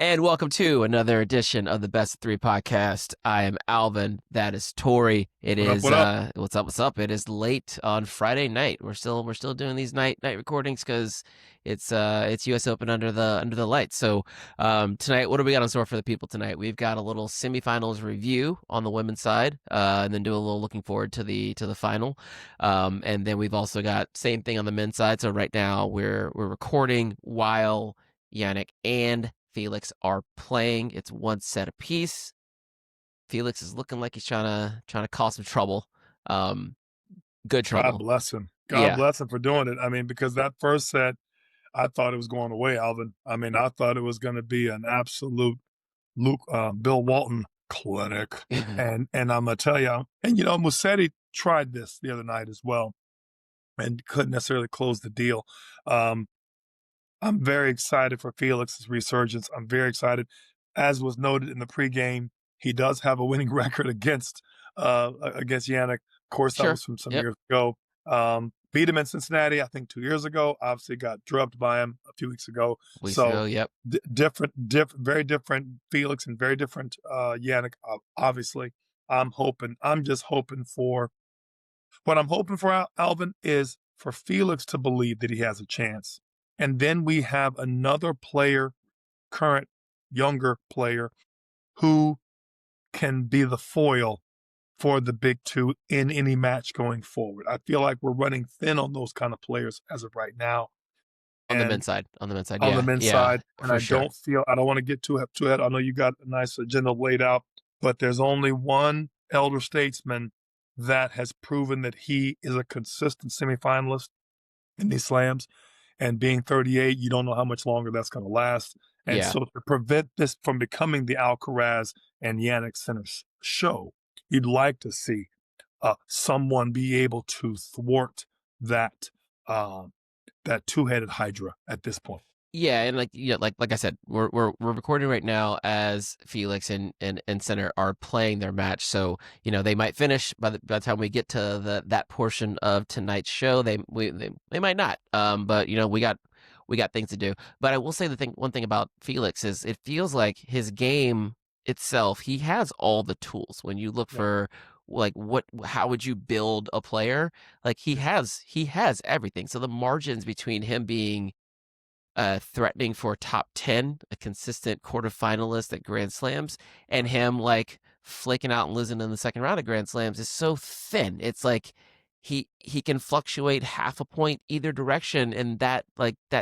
And welcome to another edition of the Best of Three podcast. I am Alvin. That is Tori. It What up? is What up? what's up? What's up? It is late on Friday night. We're still doing these night recordings because it's U.S. Open under the lights. So tonight, what do we got on store for the people tonight? We've got a little semifinals review on the women's side, and then do a little looking forward to the final. And then we've also got same thing on the men's side. So right now we're recording while Yannick and Felix are playing. It's one set apiece. Felix is looking like he's trying to cause some trouble. Good trouble. God bless him. God Yeah. bless him for doing it. I mean, because that first set, I thought it was going away, Alvin. I mean, I thought it was going to be an absolute Bill Walton clinic. And I'm gonna tell you, and Musetti tried this the other night as well, and couldn't necessarily close the deal. I'm very excited for Felix's resurgence. I'm very excited. As was noted in the pregame, he does have a winning record against Yannick. Of course, that Sure. was from some Yep. years ago. Beat him in Cincinnati, I think 2 years ago. Obviously got drubbed by him a few weeks ago. We So still, yep. different, very different Felix and very different Yannick, obviously. I'm just hoping for, what I'm hoping for, Alvin, is for Felix to believe that he has a chance. And then we have another player, current younger player, who can be the foil for the big two in any match going forward. I feel like we're running thin on those kind of players as of right now. On the And men's side. On the men's side. on the Yeah. men's Yeah. side, and For sure. I don't want to get too ahead. I know you got a nice agenda laid out, but there's only one elder statesman that has proven that he is a consistent semifinalist in these slams. And being 38, you don't know how much longer that's going to last. And Yeah. so to prevent this from becoming the Alcaraz and Yannick Sinner show, you'd like to see someone be able to thwart that that two-headed hydra at this point. Yeah, and like I said, we're recording right now as Felix and Center are playing their match. So they might finish by the time we get to that portion of tonight's show. They might not. But we got things to do. But I will say one thing about Felix is it feels like his game itself. He has all the tools. When you look for like how would you build a player? Like he has everything. So the margins between him being threatening for top 10, a consistent quarterfinalist at Grand Slams, and him like flaking out and losing in the second round of Grand Slams is so thin. It's like he can fluctuate half a point either direction, and that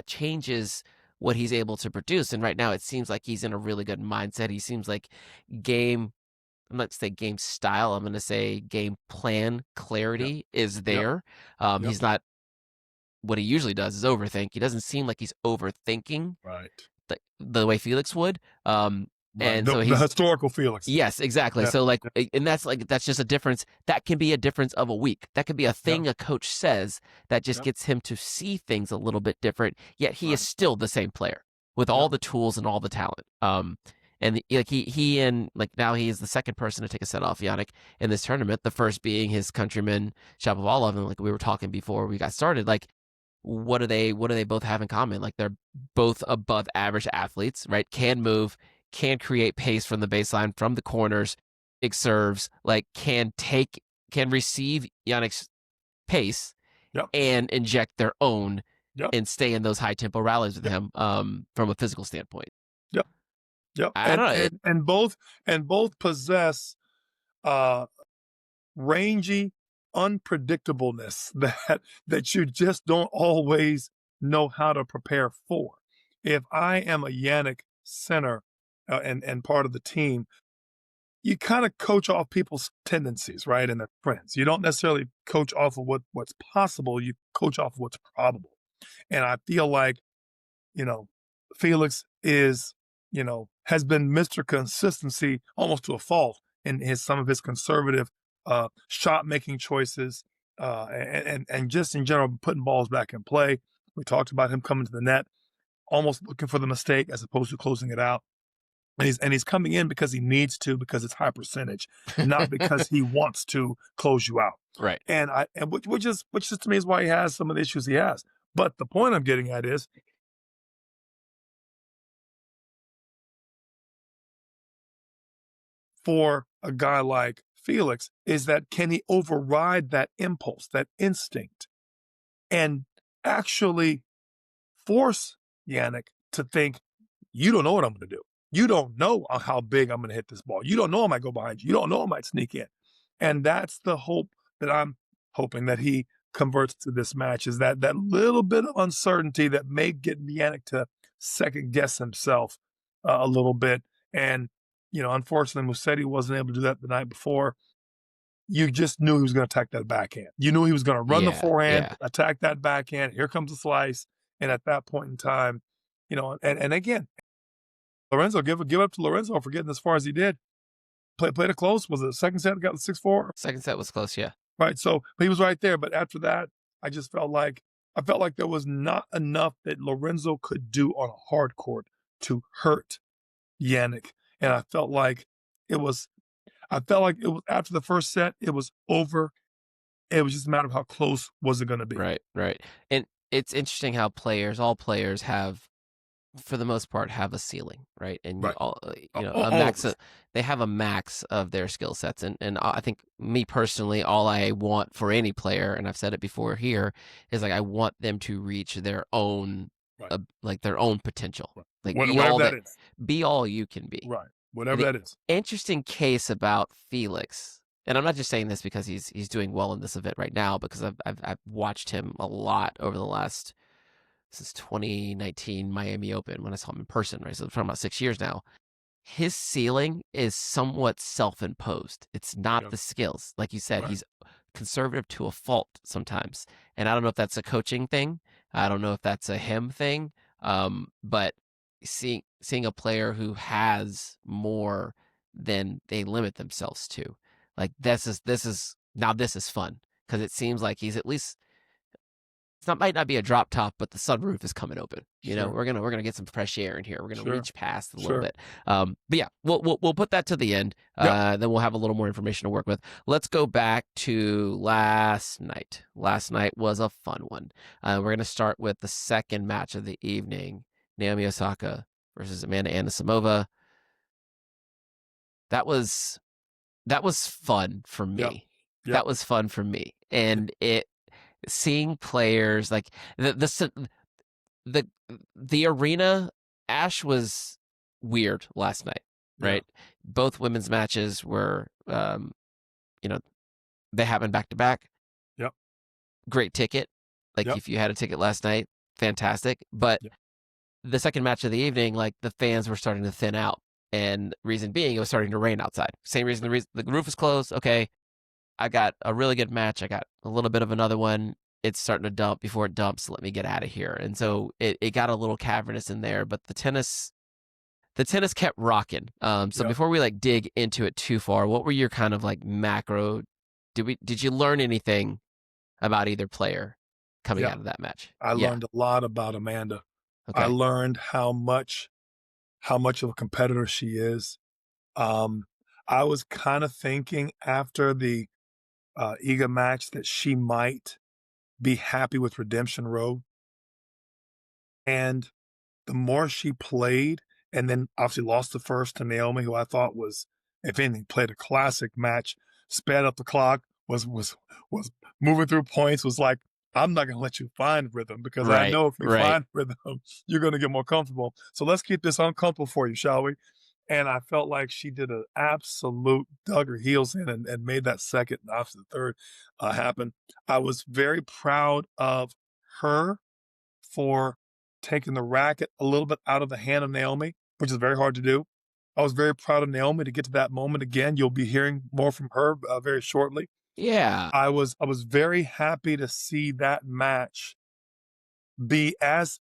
changes what he's able to produce. And right now it seems like he's in a really good mindset. He seems like game I'm not going to say game style. I'm going to say game plan clarity is there. Yep. He's not, what he usually does is overthink. He doesn't seem like he's overthinking Right. the way Felix would. And the, so the historical Felix. Yes, exactly. Yeah. So and that's just a difference. That can be a difference of a week. That could be a thing a coach says that just gets him to see things a little bit different. Yet he is still the same player with all the tools and all the talent. And like he and like now he is the second person to take a set off Yannick in this tournament. The first being his countryman Shapovalov, and like we were talking before we got started, like what do they both have in common? Like they're both above average athletes, right? Can move, can create pace from the baseline, from the corners, big serves, like can receive Yannick's pace and inject their own and stay in those high tempo rallies with him from a physical standpoint. Yep. I don't know. And both possess rangy unpredictableness that you just don't always know how to prepare for. If I am a Yannick center and part of the team, you kind of coach off people's tendencies, right, and their trends. You don't necessarily coach off of what's possible. You coach off of what's probable. And I feel like, Felix is, has been Mr. Consistency almost to a fault in some of his conservative shot making choices and just in general putting balls back in play. We talked about him coming to the net, almost looking for the mistake as opposed to closing it out. And he's coming in because he needs to, because it's high percentage, not because he wants to close you out. Right. And which is to me is why he has some of the issues he has. But the point I'm getting at is for a guy like Felix is that can he override that impulse, that instinct, and actually force Yannick to think, you don't know what I'm going to do. You don't know how big I'm going to hit this ball. You don't know I might go behind you. You don't know I might sneak in. And that's the hope that I'm hoping that he converts to this match is that little bit of uncertainty that may get Yannick to second guess himself a little bit. And, unfortunately, Musetti wasn't able to do that the night before. You just knew he was going to attack that backhand. You knew he was going to run the Yeah, forehand, yeah, attack that backhand. Here comes the slice. And at that point in time, and again, Lorenzo, give up to Lorenzo for getting as far as he did. Played it close. Was it the second set? Got the 6-4? second set was close, yeah. Right. So but he was right there. But after that, I felt like there was not enough that Lorenzo could do on a hard court to hurt Yannick. And I felt like it was after the first set, it was over. It was just a matter of how close was it going to be. Right, right. And it's interesting how all players have, for the most part, have a ceiling, right? And Right. a All of max. us. They have a max of their skill sets, and I think me personally, all I want for any player, and I've said it before here, is like I want them to reach their own, Right. like their own potential, Right. like Whatever that is. be all you can be. Right. And Whatever the that is. interesting case about Felix, and I'm not just saying this because he's doing well in this event right now, because I've watched him a lot over the last, since 2019 Miami Open when I saw him in person, right? So I'm talking about 6 years now. His ceiling is somewhat self-imposed. It's not Yep. the skills. Like you said, Right. he's conservative to a fault sometimes. And I don't know if that's a coaching thing. I don't know if that's a him thing. But seeing a player who has more than they limit themselves to, like this is fun, because it seems like he's at least, might not be a drop top, but the sunroof is coming open. Sure. We're gonna get some fresh air in here. We're gonna Sure. reach past a little Sure. bit. But yeah, we'll put that to the end. Yep. Then we'll have a little more information to work with. Let's go back to last night. Last night was a fun one. We're gonna start with the second match of the evening: Naomi Osaka versus Amanda Anisimova. That was fun for Yep. me. Yep. That was fun for me, and seeing players like the the arena. Ash was weird last night, right? Yeah. Both women's matches were, they happened back to back. Yep. Great ticket. Like Yep. if you had a ticket last night, fantastic. But Yep. the second match of the evening, like the fans were starting to thin out, and reason being, it was starting to rain outside. Same reason the roof is closed. Okay, I got a really good match. I got a little bit of another one. It's starting to dump. Before it dumps, let me get out of here. And so it got a little cavernous in there, but the tennis kept rocking. So Yep. before we like dig into it too far, what were your kind of like macro? Did you learn anything about either player coming Yeah. out of that match? I Yeah. learned a lot about Amanda. I Okay. learned how much of a competitor she is. I was kind of thinking after the Iga match that she might be happy with Redemption Road. And the more she played, and then obviously lost the first to Naomi, who I thought was, if anything, played a classic match, sped up the clock, was moving through points, was like, I'm not gonna let you find rhythm because I Right. know if you Right. find rhythm, you're gonna get more comfortable. So let's keep this uncomfortable for you, shall we? And I felt like she did an absolute dug her heels in and made that second and obviously the third happen. I was very proud of her for taking the racket a little bit out of the hand of Naomi, which is very hard to do. I was very proud of Naomi to get to that moment again. You'll be hearing more from her very shortly. Yeah. I was very happy to see that match be as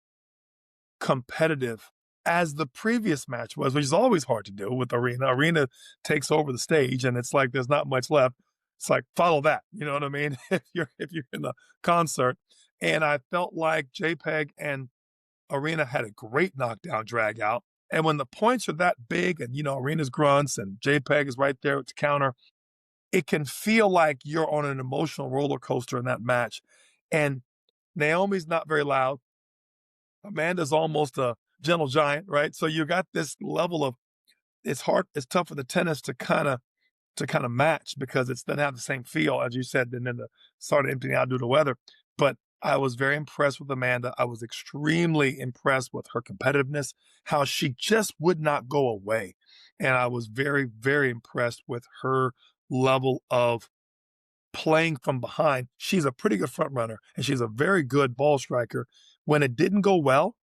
competitive as the previous match was, which is always hard to do with Arena. Arena takes over the stage, and it's like there's not much left. It's like follow that, you know what I mean? If you're in the concert, and I felt like JPEG and Arena had a great knockdown drag out. And when the points are that big, and Arena's grunts and JPEG is right there to counter, it can feel like you're on an emotional roller coaster in that match. And Naomi's not very loud. Amanda's almost a gentle giant, right? So you got this level of it's hard. It's tough for the tennis to kind of match because it doesn't have the same feel as you said. And then the started emptying out due to weather. But I was very impressed with Amanda. I was extremely impressed with her competitiveness, how she just would not go away, and I was very, very impressed with her level of playing from behind. She's a pretty good front runner, and she's a very good ball striker. When it didn't go well,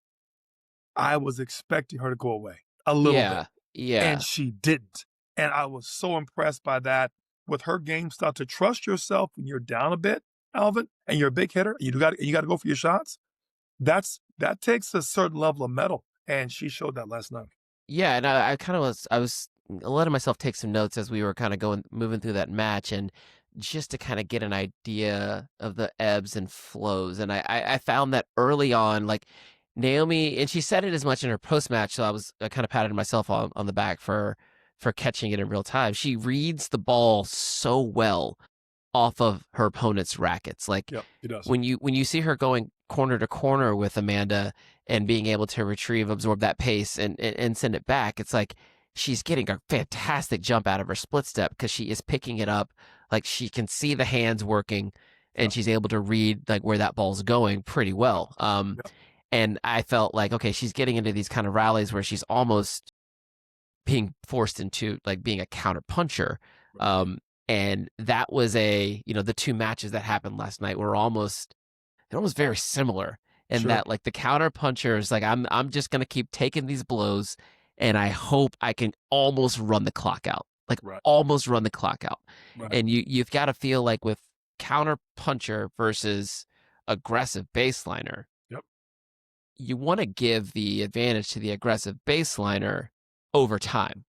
I was expecting her to go away a little bit, Yeah, and yeah. she didn't. And I was so impressed by that with her game style to trust yourself when you're down a bit, Alvin, and you're a big hitter. You got to go for your shots. That takes a certain level of mettle, and she showed that last night. Yeah, and I kind of was letting myself take some notes as we were kind of moving through that match, and just to kind of get an idea of the ebbs and flows. And I found that early on, like Naomi, and she said it as much in her post match, so I kind of patted myself on the back for catching it in real time. She reads the ball so well off of her opponent's rackets. Like Yep, he does. when you see her going corner to corner with Amanda and being able to absorb that pace and send it back, it's like she's getting a fantastic jump out of her split step because she is picking it up. Like she can see the hands working and Yep, she's able to read like where that ball's going pretty well. yep, And I felt like, okay, she's getting into these kind of rallies where she's almost being forced into like being a counter puncher. right. Um, and that was the two matches that happened last night were almost very similar in Sure. that like the counter puncher is like I'm just gonna keep taking these blows and I hope I can almost run the clock out. Like Right, almost run the clock out. right. And you've got to feel like with counter puncher versus aggressive baseliner, Yep, you want to give the advantage to the aggressive baseliner over time.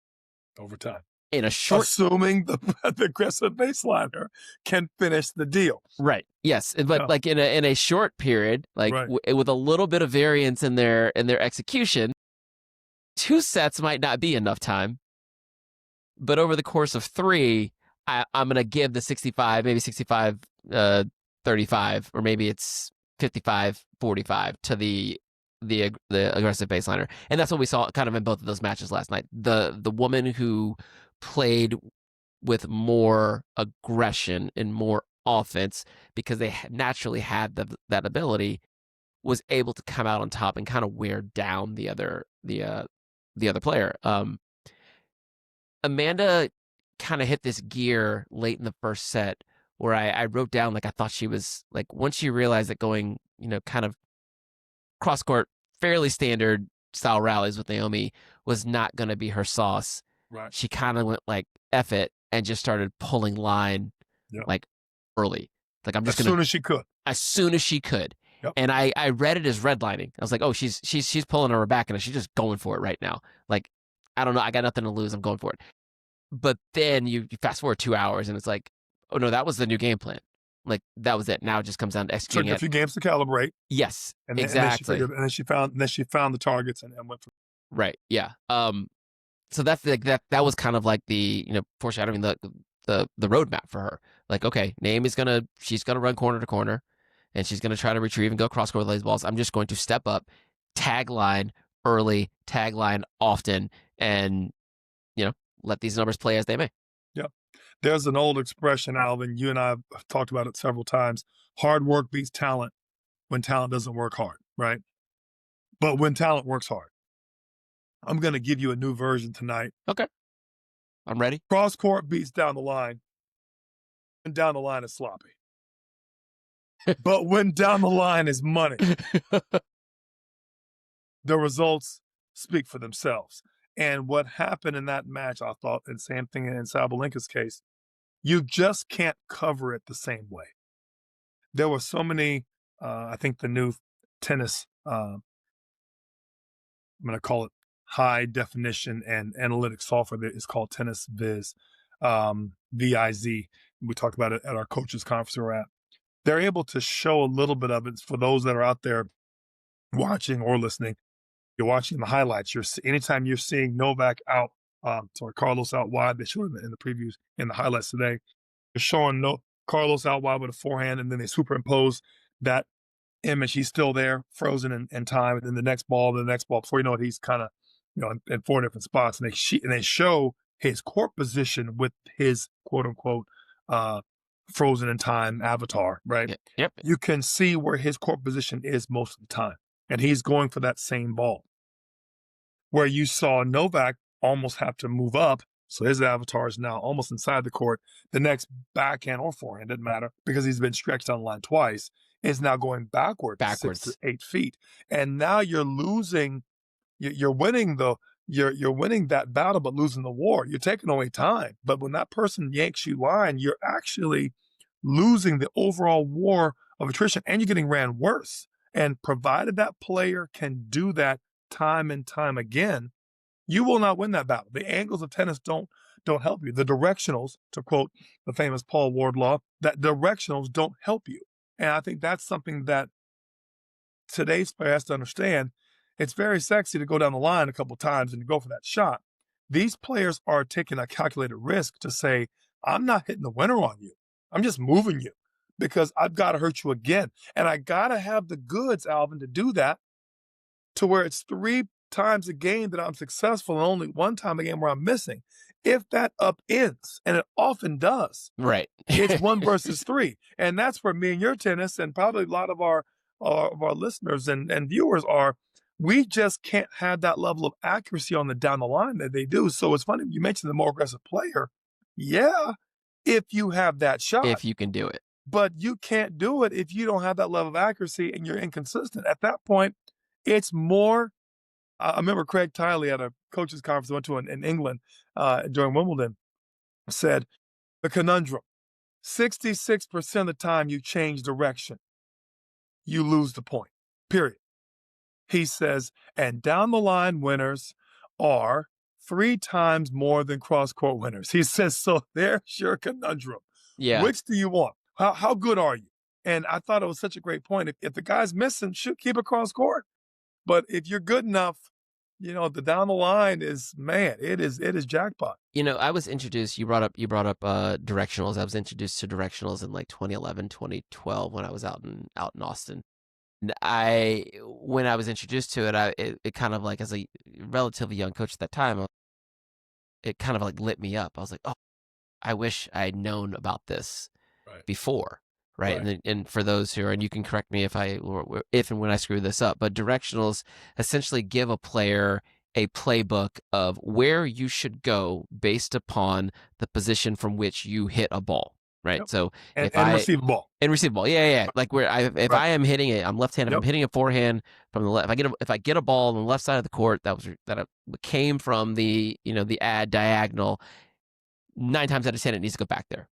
over time. In a short Assuming the aggressive baseliner can finish the deal. Right. Yes, but Yeah, like in a short period, like right, with a little bit of variance in their execution, two sets might not be enough time. But over the course of three, I'm gonna give the 65, maybe 65, 35, or maybe it's 55-45 to the aggressive baseliner, and that's what we saw kind of in both of those matches last night. The woman who played with more aggression and more offense because they naturally had that ability was able to come out on top and kind of wear down the other player. Amanda kind of hit this gear late in the first set where I wrote down like I thought she was like once she realized that going kind of cross court fairly standard style rallies with Naomi was not going to be her sauce. right. She kind of went like F it and just started pulling line Yep. like early. Like I'm As just gonna soon as she could. as soon as she could. Yep. And I read it as redlining. I was like, oh, she's pulling her back and she's just going for it right now. Like, I don't know, I got nothing to lose. I'm going for it. But then you fast forward 2 hours and it's like, oh no, that was the new game plan. Like that was it. Now it just comes down to Took executing a it. few games to calibrate, Yes, and then she exactly. figured, and then she found the targets and went for. Right. Yeah. So that's like that was kind of like the foreshadowing the roadmap for her. Like, okay, she's gonna run corner to corner, and she's gonna try to retrieve and go cross court with these balls. I'm just going to step up, tag line early, tag line often, and let these numbers play as they may. Yeah. There's an old expression, Alvin. You and I have talked about it several times. Hard work beats talent when talent doesn't work hard, right? But when talent works hard. I'm going to give you a new version tonight. Okay, I'm ready. Cross court beats down the line, and down the line is sloppy. But when down the line is money, the results speak for themselves. And what happened in that match, I thought, and same thing in Sabalenka's case, you just can't cover it the same way. There were so many, I think the new tennis, I'm going to call it high definition and analytics software that is called Tennis Viz, VIZ. We talked about it at our coaches conference we're at. They're able to show a little bit of it for those that are out there watching or listening. You're watching the highlights. Anytime you're seeing Novak out, Carlos out wide, they showed it in the previews in the highlights today. They're showing Carlos out wide with a forehand, and then they superimpose that image. He's still there, frozen in time, and then the next ball, before you know it, he's kind of in 4 different spots, and they show his court position with his quote unquote frozen in time avatar, right? Yep. Yep. You can see where his court position is most of the time, and he's going for that same ball. Where you saw Novak almost have to move up, so his avatar is now almost inside the court. The next backhand or forehand, doesn't matter, because he's been stretched on the line twice, is now going backward 6 to Backwards. 8 feet. And now you're losing, you're winning you're winning that battle, but losing the war. You're taking away time. But when that person yanks you line, you're actually losing the overall war of attrition, and you're getting ran worse. And provided that player can do that time and time again, you will not win that battle. The angles of tennis don't help you. The directionals, to quote the famous Paul Wardlaw, that directionals don't help you. And I think that's something that today's player has to understand. It's very sexy to go down the line a couple times and go for that shot. These players are taking a calculated risk to say, I'm not hitting the winner on you. I'm just moving you because I've got to hurt you again. And I got to have the goods, Alvin, to do that, to where it's 3 times a game that I'm successful and only 1 time a game where I'm missing. If that upends, and it often does, Right. it's 1 versus 3. And that's where me and your tennis, and probably a lot of our listeners and viewers are. We just can't have that level of accuracy on the down the line that they do. So it's funny, you mentioned the more aggressive player. Yeah, if you have that shot. If you can do it. But you can't do it if you don't have that level of accuracy and you're inconsistent. At that point, it's more. I remember Craig Tiley at a coaches conference I went to in England during Wimbledon said, the conundrum, 66% of the time you change direction, you lose the point, period. He says, and down the line winners are 3 times more than cross-court winners. He says, so there's your conundrum. Yeah. Which do you want? How good are you? And I thought it was such a great point. If the guy's missing, shoot, keep it cross-court. But if you're good enough, the down the line is, man, it is jackpot. I was introduced, you brought up directionals. I was introduced to directionals in like 2011, 2012 when I was out in Austin. When I was introduced to it, it kind of like, as a relatively young coach at that time, it kind of like lit me up. I was like, oh, I wish I had known about this before. Right. And for those who are, and you can correct me if and when I screw this up, but directionals essentially give a player a playbook of where you should go based upon the position from which you hit a ball. Right. Yep. So and receive a ball. And receive a ball. Yeah. Like where if I am hitting it, I'm left-handed, Yep. I'm hitting a forehand from the left. If I get a ball on the left side of the court that came from the ad diagonal, 9 times out of 10 it needs to go back there.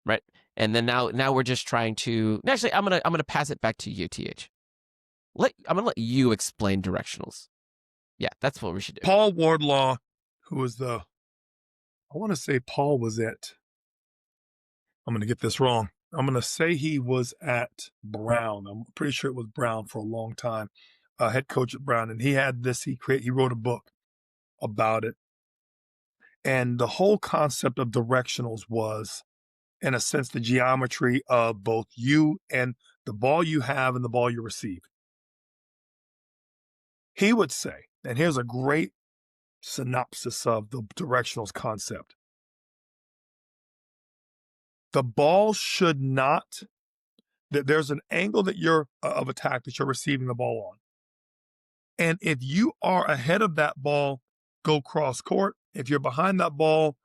Right. And then now we're just trying to. Actually, I'm gonna pass it back to you, TH. I'm gonna let you explain directionals. Yeah, that's what we should do. Paul Wardlaw, who was I want to say Paul was at. I'm gonna get this wrong. I'm gonna say he was at Brown. I'm pretty sure it was Brown for a long time, head coach at Brown, and he had this. He wrote a book about it, and the whole concept of directionals was, in a sense, the geometry of both you and the ball you have and the ball you receive. He would say, and here's a great synopsis of the directionals concept. The ball should not, there's an angle that you're of attack that you're receiving the ball on. And if you are ahead of that ball, go cross court. If you're behind that ball,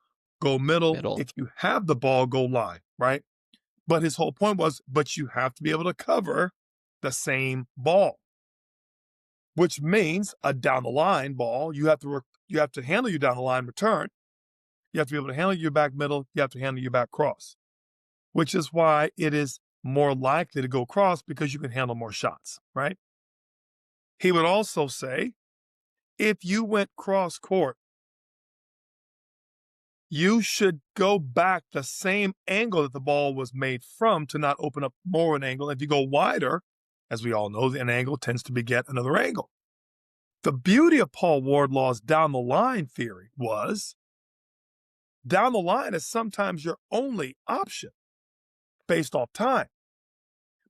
go middle. If you have the ball, go line, right? But his whole point was, but you have to be able to cover the same ball, which means a down the line ball. You have to handle your down the line return. You have to be able to handle your back middle. You have to handle your back cross, which is why it is more likely to go cross, because you can handle more shots, right? He would also say, if you went cross court, you should go back the same angle that the ball was made from to not open up more an angle. If you go wider, as we all know, an angle tends to beget another angle. The beauty of Paul Wardlaw's down the line theory was, down the line is sometimes your only option based off time.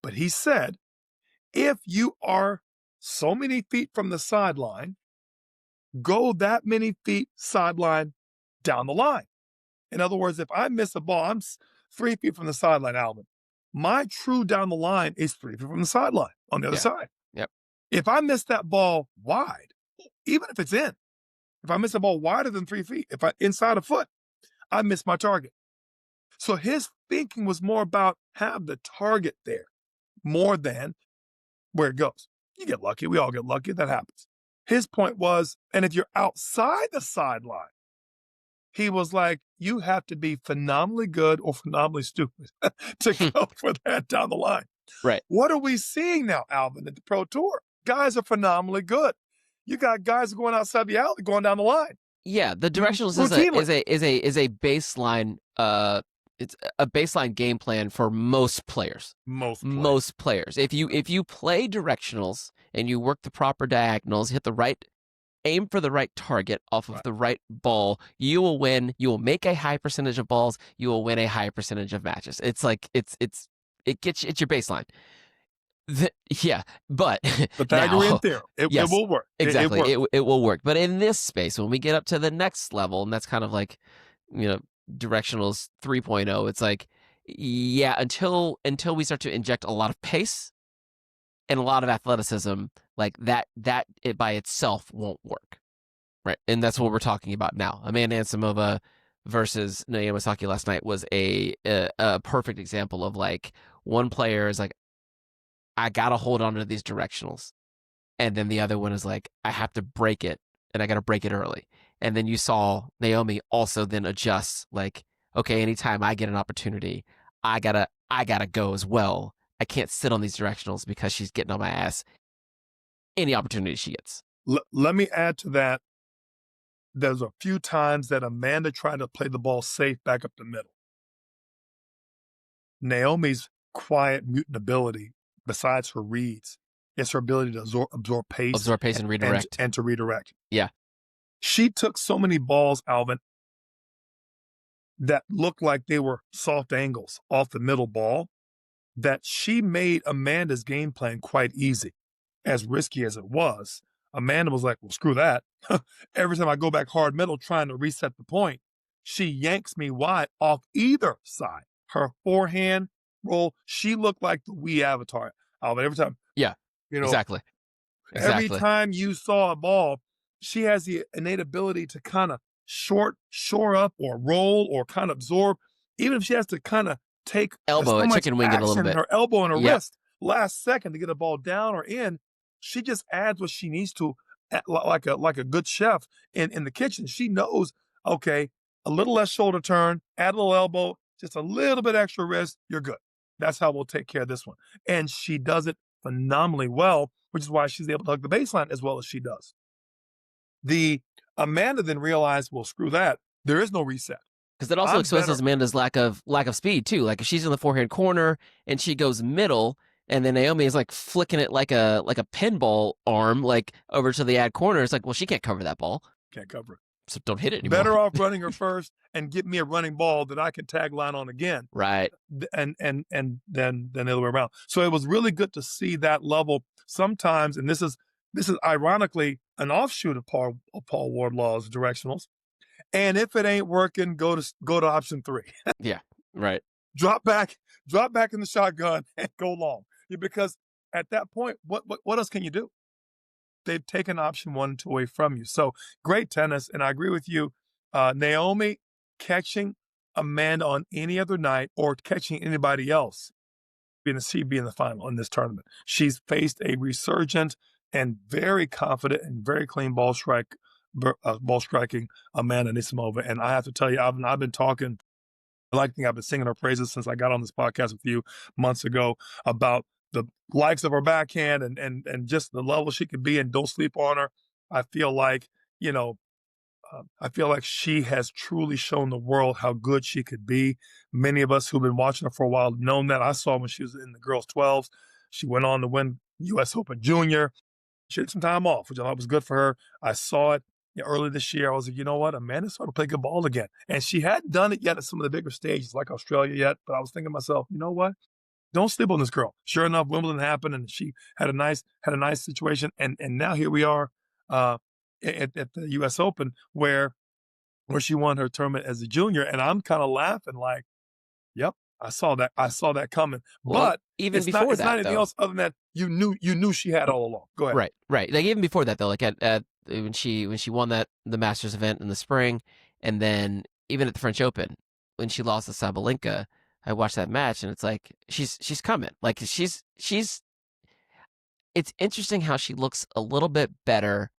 But he said, if you are so many feet from the sideline, go that many feet sideline down the line. In other words, if I miss a ball, I'm 3 feet from the sideline, Alvin. My true down the line is 3 feet from the sideline on the other Yeah. side. Yep. If I miss that ball wide, even if it's in, if I miss a ball wider than 3 feet, if I inside a foot, I miss my target. So his thinking was more about have the target there more than where it goes. You get lucky. We all get lucky. That happens. His point was, and if you're outside the sideline, he was like, you have to be phenomenally good or phenomenally stupid to go for that down the line. Right. What are we seeing now, Alvin, at the Pro Tour? Guys are phenomenally good. You got guys going outside the alley, going down the line. Yeah, the directionals Routinely. is a baseline it's a baseline game plan for most players. Most players. If you play directionals and you work the proper diagonals, hit the right aim for the right target off of the right ball, you will win. You will make a high percentage of balls. You will win a high percentage of matches. It's like it's your baseline. Yeah, but Pythagorean now, theorem. It yes, will work. exactly. It works. It will work. But in this space, when we get up to the next level, and that's kind of like, directionals 3.0, it's like, yeah, until we start to inject a lot of pace and a lot of athleticism, like that it by itself won't work, right? And that's what we're talking about now. Amanda Anisimova versus Naomi Osaka last night was a perfect example of like one player is like, I gotta hold on to these directionals, and then the other one is like, I have to break it, and I gotta break it early. And then you saw Naomi also then adjust, like, okay, anytime I get an opportunity, I gotta go as well. I can't sit on these directionals because she's getting on my ass any opportunity she gets. Let me add to that. There's a few times that Amanda tried to play the ball safe back up the middle. Naomi's quiet mutant ability, besides her reads, is her ability to absorb pace And redirect. and to redirect. Yeah. She took so many balls, Alvin, that looked like they were soft angles off the middle ball that she made Amanda's game plan quite easy. As risky as it was, Amanda was like, well, screw that. Every time I go back hard middle trying to reset the point, she yanks me wide off either side. Her forehand roll, she looked like the Wii avatar. Alvin, every time. Yeah. Exactly. Every time you saw a ball, she has the innate ability to kind of shore up or roll or kind of absorb, even if she has to kind of take elbow so chicken wing it a little bit. Her elbow and her wrist last second to get a ball down or in. She just adds what she needs to, like a good chef in the kitchen. She knows, okay, a little less shoulder turn, add a little elbow, just a little bit extra wrist, you're good. That's how we'll take care of this one. And she does it phenomenally well, which is why she's able to hug the baseline as well as she does. The Amanda then realized, well, screw that. There is no reset. Because that also exposes Amanda's lack of speed too. Like if she's in the forehand corner and she goes middle, and then Naomi is like flicking it like a pinball arm, like over to the ad corner. It's like, well, she can't cover that ball. Can't cover it. So don't hit it anymore. Better off running her first and get me a running ball that I can tag line on again. Right. And then the other way around. So it was really good to see that level sometimes, and this is ironically an offshoot of Paul Wardlaw's directionals. And if it ain't working, go to option 3. Yeah. Right. Drop back in the shotgun and go long. Because at that point, what else can you do? They've taken option 1 and 2 away from you. So great tennis, and I agree with you. Naomi catching Amanda on any other night or catching anybody else, she'd be in the final in this tournament. She's faced a resurgent and very confident and very clean ball striking Amanda Anisimova. And I have to tell you, I've been talking. I've been singing her praises since I got on this podcast a few months ago about the likes of her backhand and just the level she could be, and don't sleep on her. I feel like, she has truly shown the world how good she could be. Many of us who've been watching her for a while have known that. I saw when she was in the girls' 12s. She went on to win U.S. Open Junior. She had some time off, which I thought was good for her. I saw it early this year. I was like, you know what? Amanda's starting to play good ball again. And she hadn't done it yet at some of the bigger stages like Australia yet. But I was thinking to myself, you know what? Don't sleep on this girl. Sure enough, Wimbledon happened and she had a nice situation. And now here we are. at the U.S. Open where she won her tournament as a junior, and I'm kind of laughing like, "Yep, I saw that. I saw that coming." Well, But even it's not before it's not that anything though. else other than that you knew she had all along. Go ahead. Right, right. Like even before that though, like at when she won the Masters event in the spring, and then even at the French Open when she lost to Sabalenka, I watched that match and it's like she's coming. Like she's it's interesting how she looks a little bit better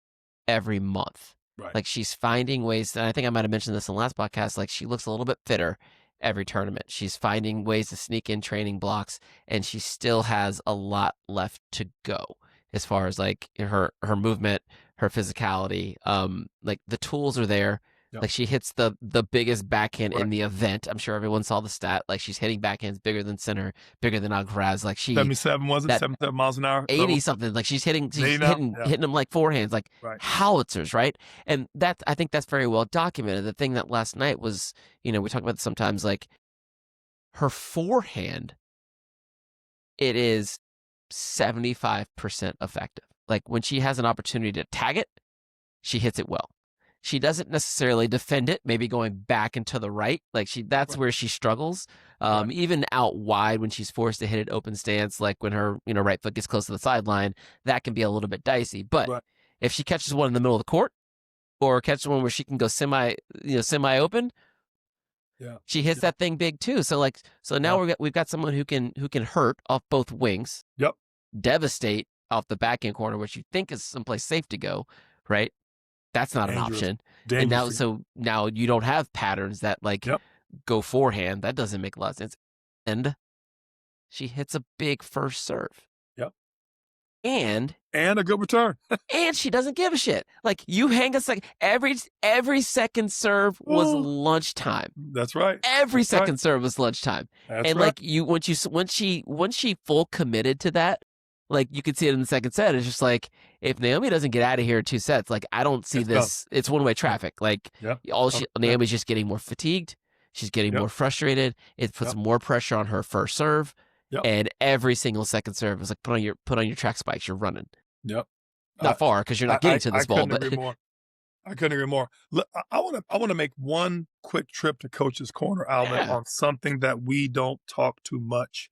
every month. Right. Like she's finding ways, and I think I might have mentioned this in the last podcast, like she looks a little bit fitter every tournament. She's finding ways to sneak in training blocks, and she still has a lot left to go as far as like her movement, her physicality. Like the tools are there. Yep. Like she hits the biggest backhand Right. in the event. I'm sure everyone saw the stat. Like she's hitting backhands bigger than center, bigger than Alcaraz. Like 77 was it? that 77 miles an hour. 80 something. Like she's 80 now. Yeah. hitting them like forehands, like Right. howitzers, right? And that I think that's very well documented. The thing that last night was, we talk about this sometimes, like her forehand, it is 75% effective. Like when she has an opportunity to tag it, she hits it well. She doesn't necessarily defend it, maybe going back and to the right. Like that's Right. where she struggles. Right. Even out wide when she's forced to hit it open stance, like when her right foot gets close to the sideline, that can be a little bit dicey. But Right. if she catches one in the middle of the court or catches one where she can go semi open, Yeah. she hits that thing big too. So now we've got someone who can hurt off both wings. Yep. Devastate off the backhand corner, which you think is someplace safe to go, right? That's not an Dangerous. option. Dangerous. And now you don't have patterns that Yep. go forehand. That doesn't make a lot of sense. And she hits a big first serve. Yep. And a good return. and she doesn't give a shit. Like you hang a second. Every second serve was lunchtime. That's right. Every second serve was lunchtime. That's and right. Like once she full committed to that, like you could see it in the second set. It's just like if Naomi doesn't get out of here in 2 sets, like I don't see this. It's one way traffic. Like Naomi's just getting more fatigued. She's getting more frustrated. It puts more pressure on her first serve. Yep. And every single second serve is like put on your track spikes. You're running. Yep. Not far because you're not getting to this ball. But I couldn't agree more. Look, I want to make one quick trip to Coach's Corner, Alvin, on something that we don't talk too much,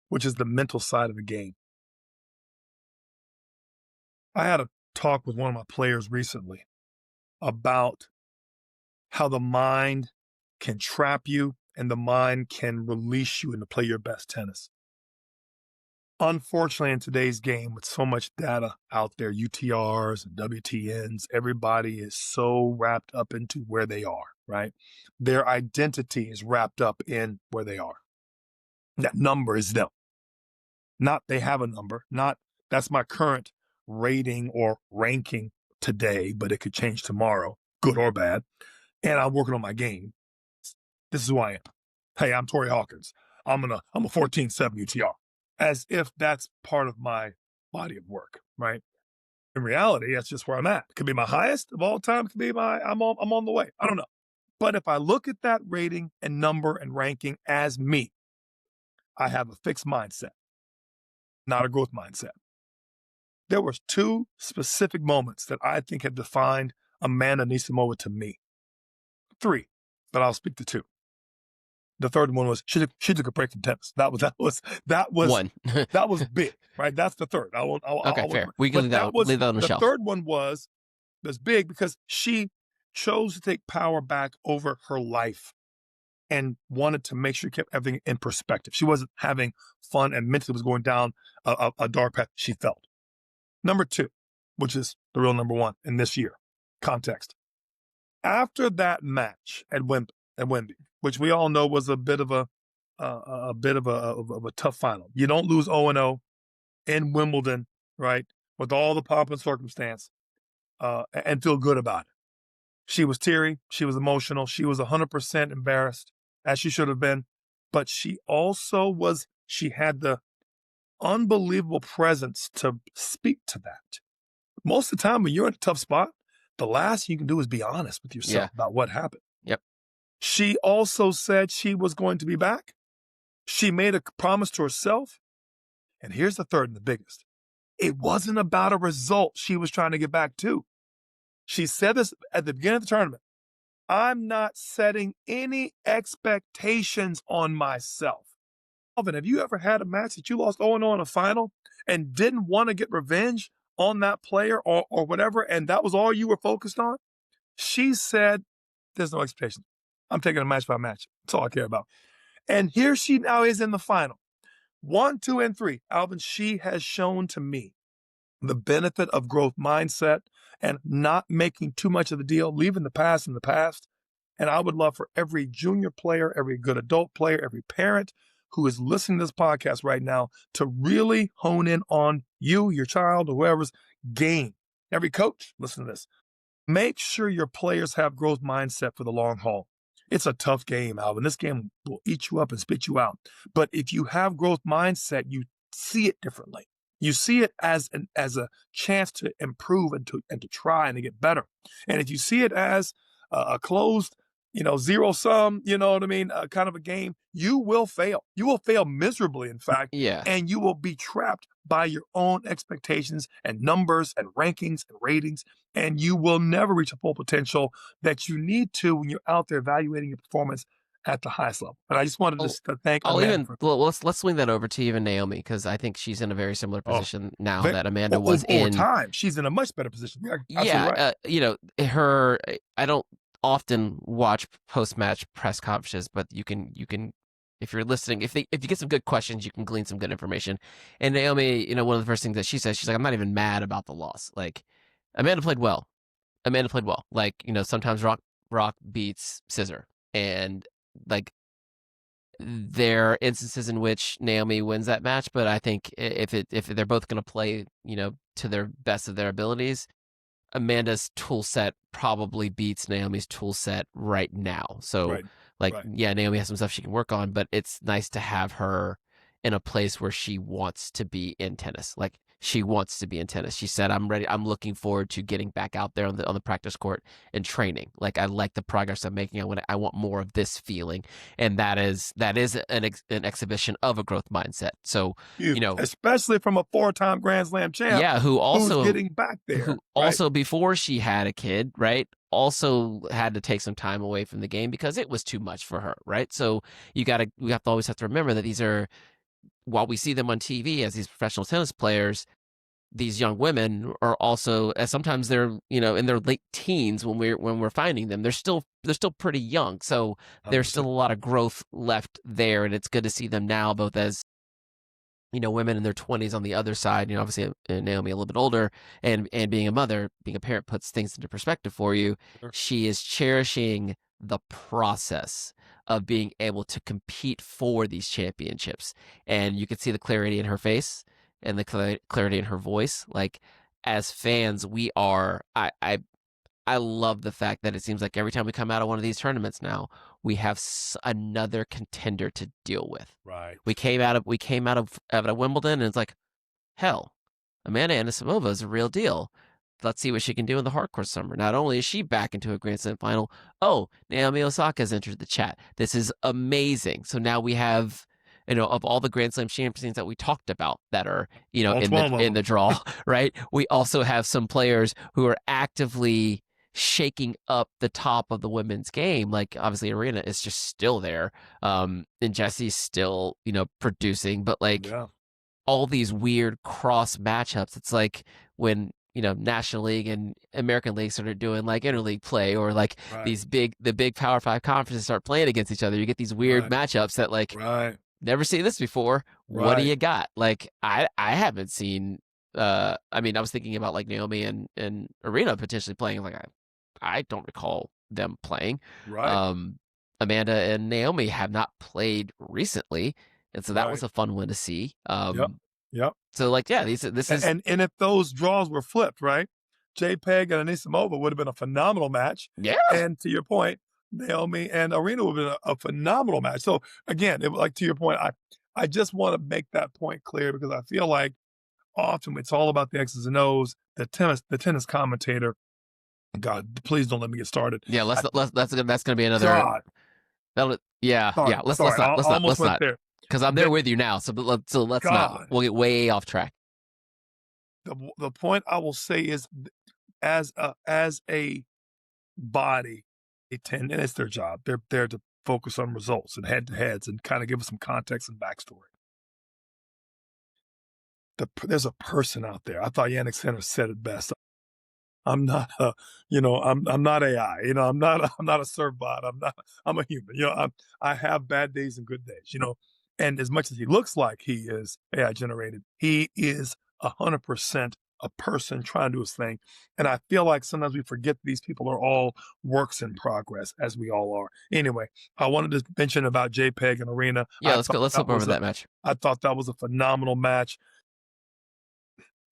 which is the mental side of the game. I had a talk with one of my players recently about how the mind can trap you and the mind can release you and to play your best tennis. Unfortunately, in today's game, with so much data out there, UTRs and WTNs, everybody is so wrapped up into where they are, right? Their identity is wrapped up in where they are. That number is them. Not they have a number, not that's my current rating or ranking today, but it could change tomorrow, good or bad. And I'm working on my game. This is who I am. Hey, I'm Torrey Hawkins. I'm a 14-7 UTR. As if that's part of my body of work, right? In reality, that's just where I'm at. It could be my highest of all time. It could be I'm on the way. I don't know. But if I look at that rating and number and ranking as me, I have a fixed mindset, not a growth mindset. There were 2 specific moments that I think have defined Amanda Anisimova to me. 3, but I'll speak to 2. The third one was she took a break from tennis. That was one. That was big, right? That's the third. Okay, fair. We can leave that on the shelf. The third one was big because she chose to take power back over her life and wanted to make sure she kept everything in perspective. She wasn't having fun and mentally was going down a dark path she felt. Number 2, which is the real number 1 in this year, context. After that match at Wembley, which we all know was a bit of a tough final. You don't lose 0-0 in Wimbledon, right? With all the pomp and circumstance, and feel good about it. She was teary. She was emotional. She was 100% embarrassed, as she should have been. But she also she had the unbelievable presence to speak to that. Most of the time when you're in a tough spot, the last thing you can do is be honest with yourself about what happened. Yep. She also said she was going to be back. She made a promise to herself. And here's the third and the biggest. It wasn't about a result she was trying to get back to. She said this at the beginning of the tournament. I'm not setting any expectations on myself. Alvin, have you ever had a match that you lost 0-0 in a final and didn't want to get revenge on that player or whatever, and that was all you were focused on? She said, there's no expectations. I'm taking a match by match. That's all I care about. And here she now is in the final. 1, 2, and 3. Alvin, she has shown to me the benefit of growth mindset and not making too much of the deal, leaving the past in the past. And I would love for every junior player, every good adult player, every parent who is listening to this podcast right now to really hone in on you, your child, or whoever's game. Every coach, listen to this. Make sure your players have growth mindset for the long haul. It's a tough game, Alvin. This game will eat you up and spit you out. But if you have growth mindset, you see it differently. You see it as a chance to improve and to try and to get better. And if you see it as a closed, zero sum, you know what I mean, kind of a game, you will fail. You will fail miserably, in fact, Yeah. and you will be trapped by your own expectations and numbers and rankings and ratings, and you will never reach a full potential that you need to when you're out there evaluating your performance at the highest level. And I just wanted to thank Amanda for let's swing that over to even Naomi, because I think she's in a very similar position now that Amanda was over in. time. She's in a much better position. Yeah, right. I don't often watch post-match press conferences, but you can if you're listening, if you get some good questions, you can glean some good information. And Naomi, one of the first things that she says, she's like, I'm not even mad about the loss. Like, Amanda played well. Like, sometimes rock beats scissor, and like there are instances in which Naomi wins that match, but I think if they're both going to play, to their best of their abilities, Amanda's tool set probably beats Naomi's tool set right now. So, yeah, Naomi has some stuff she can work on, but it's nice to have her in a place where she wants to be in tennis. Like, she wants to be in tennis. She said, "I'm ready. I'm looking forward to getting back out there on the practice court and training. Like, I like the progress I'm making. I want more of this feeling." And that is an exhibition of a growth mindset. So, especially from a 4-time Grand Slam champ, yeah, who's getting back there, who also before she had a kid, right, also had to take some time away from the game because it was too much for her, right? So we always have to remember that these are, while we see them on TV as these professional tennis players, these young women are also, as sometimes they're in their late teens when we're finding them. They're still pretty young, so there's still a lot of growth left there, and it's good to see them now, both as women in their 20s on the other side. Obviously Naomi a little bit older, and being a mother, being a parent puts things into perspective for you. Sure. She is cherishing the process of being able to compete for these championships, and you can see the clarity in her face and the clarity in her voice. Like, as fans, I love the fact that it seems like every time we come out of one of these tournaments now, we have another contender to deal with. Right. We came out of Wimbledon, and it's like, hell, Amanda Anisimova is a real deal. Let's see what she can do in the hardcourt summer. Not only is she back into a Grand Slam final, Naomi Osaka has entered the chat. This is amazing. So now we have, of all the Grand Slam champions that we talked about that are, in the draw, right? We also have some players who are actively shaking up the top of the women's game. Like, obviously Arena is just still there. And Jesse's still, producing, but all these weird cross matchups. It's like when, National League and American League started doing like interleague play, or like the big Power 5 conferences start playing against each other. You get these weird matchups that never seen this before. What do you got? Like, I haven't seen, I was thinking about like Naomi and Arena potentially playing. Like, I don't recall them playing. Amanda and Naomi have not played recently, and so that was a fun one to see. Yep. So this is and if those draws were flipped, right? JPEG and Anisimova would have been a phenomenal match. Yeah. And to your point, Naomi and Arena would have been a phenomenal match. So again, to your point, I just want to make that point clear, because I feel like often it's all about the X's and O's. The tennis commentator. God, please don't let me get started. Yeah, that's going to be another. God. Let's not. Because I'm there with you now, so let's not. We'll get way off track. The point I will say is, as a body, and it's their job. They're there to focus on results and head-to-heads and kinda give us some context and backstory. There's a person out there. I thought Yannick Sinner said it best. I'm not a, I'm not AI. I'm not a serve bot. I'm a human. I have bad days and good days. And as much as he looks like he is AI generated, he is 100% a person trying to do his thing. And I feel like sometimes we forget these people are all works in progress, as we all are. Anyway, I wanted to mention about JPEG and Arena. Yeah, let's go. Let's flip over that match. I thought that was a phenomenal match.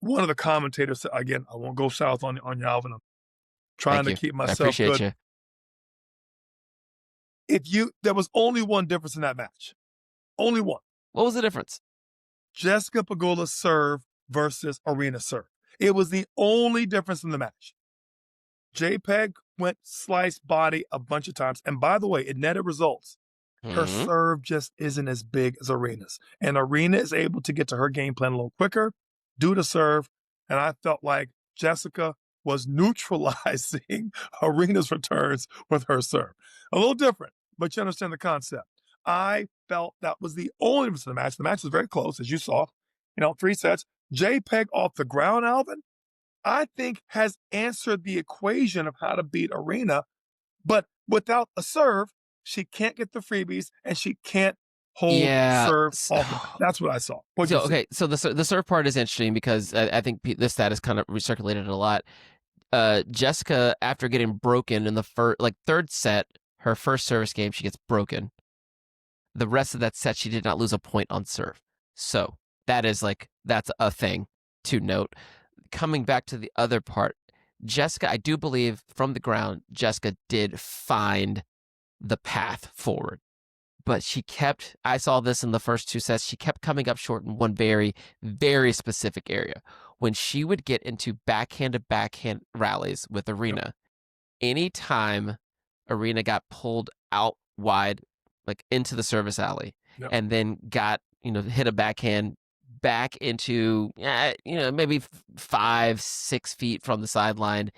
One of the commentators said, again, I won't go south on you, Alvin. I'm trying Thank to you. keep I myself appreciate good. you. There was only one difference in that match. Only one. What was the difference? Jessica Pegula's serve versus Arena serve. It was the only difference in the match. JPEG went slice body a bunch of times. And by the way, it netted results. Her serve just isn't as big as Arena's. And Arena is able to get to her game plan a little quicker, do the serve. And I felt like Jessica was neutralizing Arena's returns with her serve. A little different, but you understand the concept. I felt that was the only difference in the match. The match was very close, as you saw. 3 sets. JPEG off the ground, Alvin, I think has answered the equation of how to beat Arena, but without a serve, she can't get the freebies and she can't hold serve off. That's what I saw. So the serve part is interesting because I think this stat is kind of recirculated a lot. Jessica, after getting broken in the third set, her first service game, she gets broken. The rest of that set, she did not lose a point on serve. So that's a thing to note. Coming back to the other part, Jessica, I do believe from the ground, Jessica did find the path forward. But I saw this in the first 2 sets, she kept coming up short in one very, very specific area. When she would get into backhand-to-backhand rallies with Arena, anytime Arena got pulled out wide, like into the service alley, and then got, hit a backhand back into, maybe 5-6 feet from the sideline.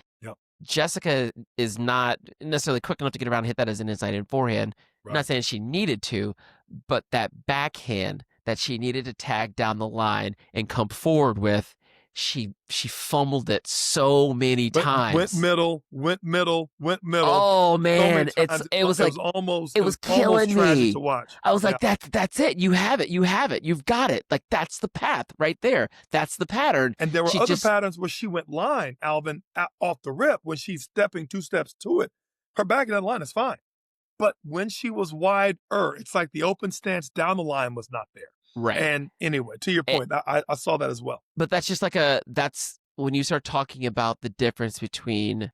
Jessica is not necessarily quick enough to get around and hit that as an inside-in forehand. I'm not saying she needed to, but that backhand that she needed to tag down the line and come forward with, she fumbled it so many times. Went middle. Oh man, it was killing me to watch. I was like, that's it. You have it. You've got it. Like, that's the path right there. That's the pattern. And there were other patterns where she went line, Alvin, off the rip when she's stepping 2 steps to it. Her back in that line is fine. But when she was wider, it's like the open stance down the line was not there. Right. And anyway, to your point, I saw that as well. But that's just that's when you start talking about the difference between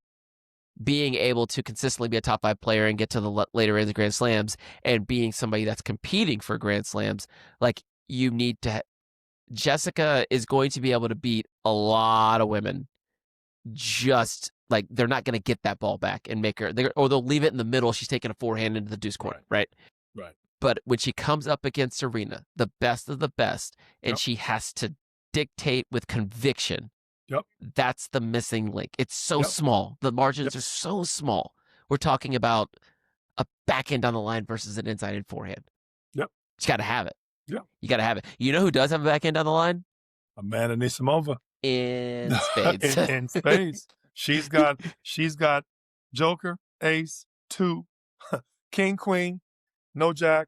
being able to consistently be a top 5 player and get to the later ends of Grand Slams and being somebody that's competing for Grand Slams. Like, you need to. Jessica is going to be able to beat a lot of women. Just like, they're not going to get that ball back and make her, or they'll leave it in the middle. She's taking a forehand into the deuce corner, right? But when she comes up against Arena, the best of the best, and she has to dictate with conviction, that's the missing link. It's so small. The margins are so small. We're talking about a backhand down the line versus an inside in forehand. You got to have it. You got to have it. You know who does have a backhand down the line? Amanda Anisimova. In spades. in spades. She's got Joker, Ace, 2, King, Queen, no Jack,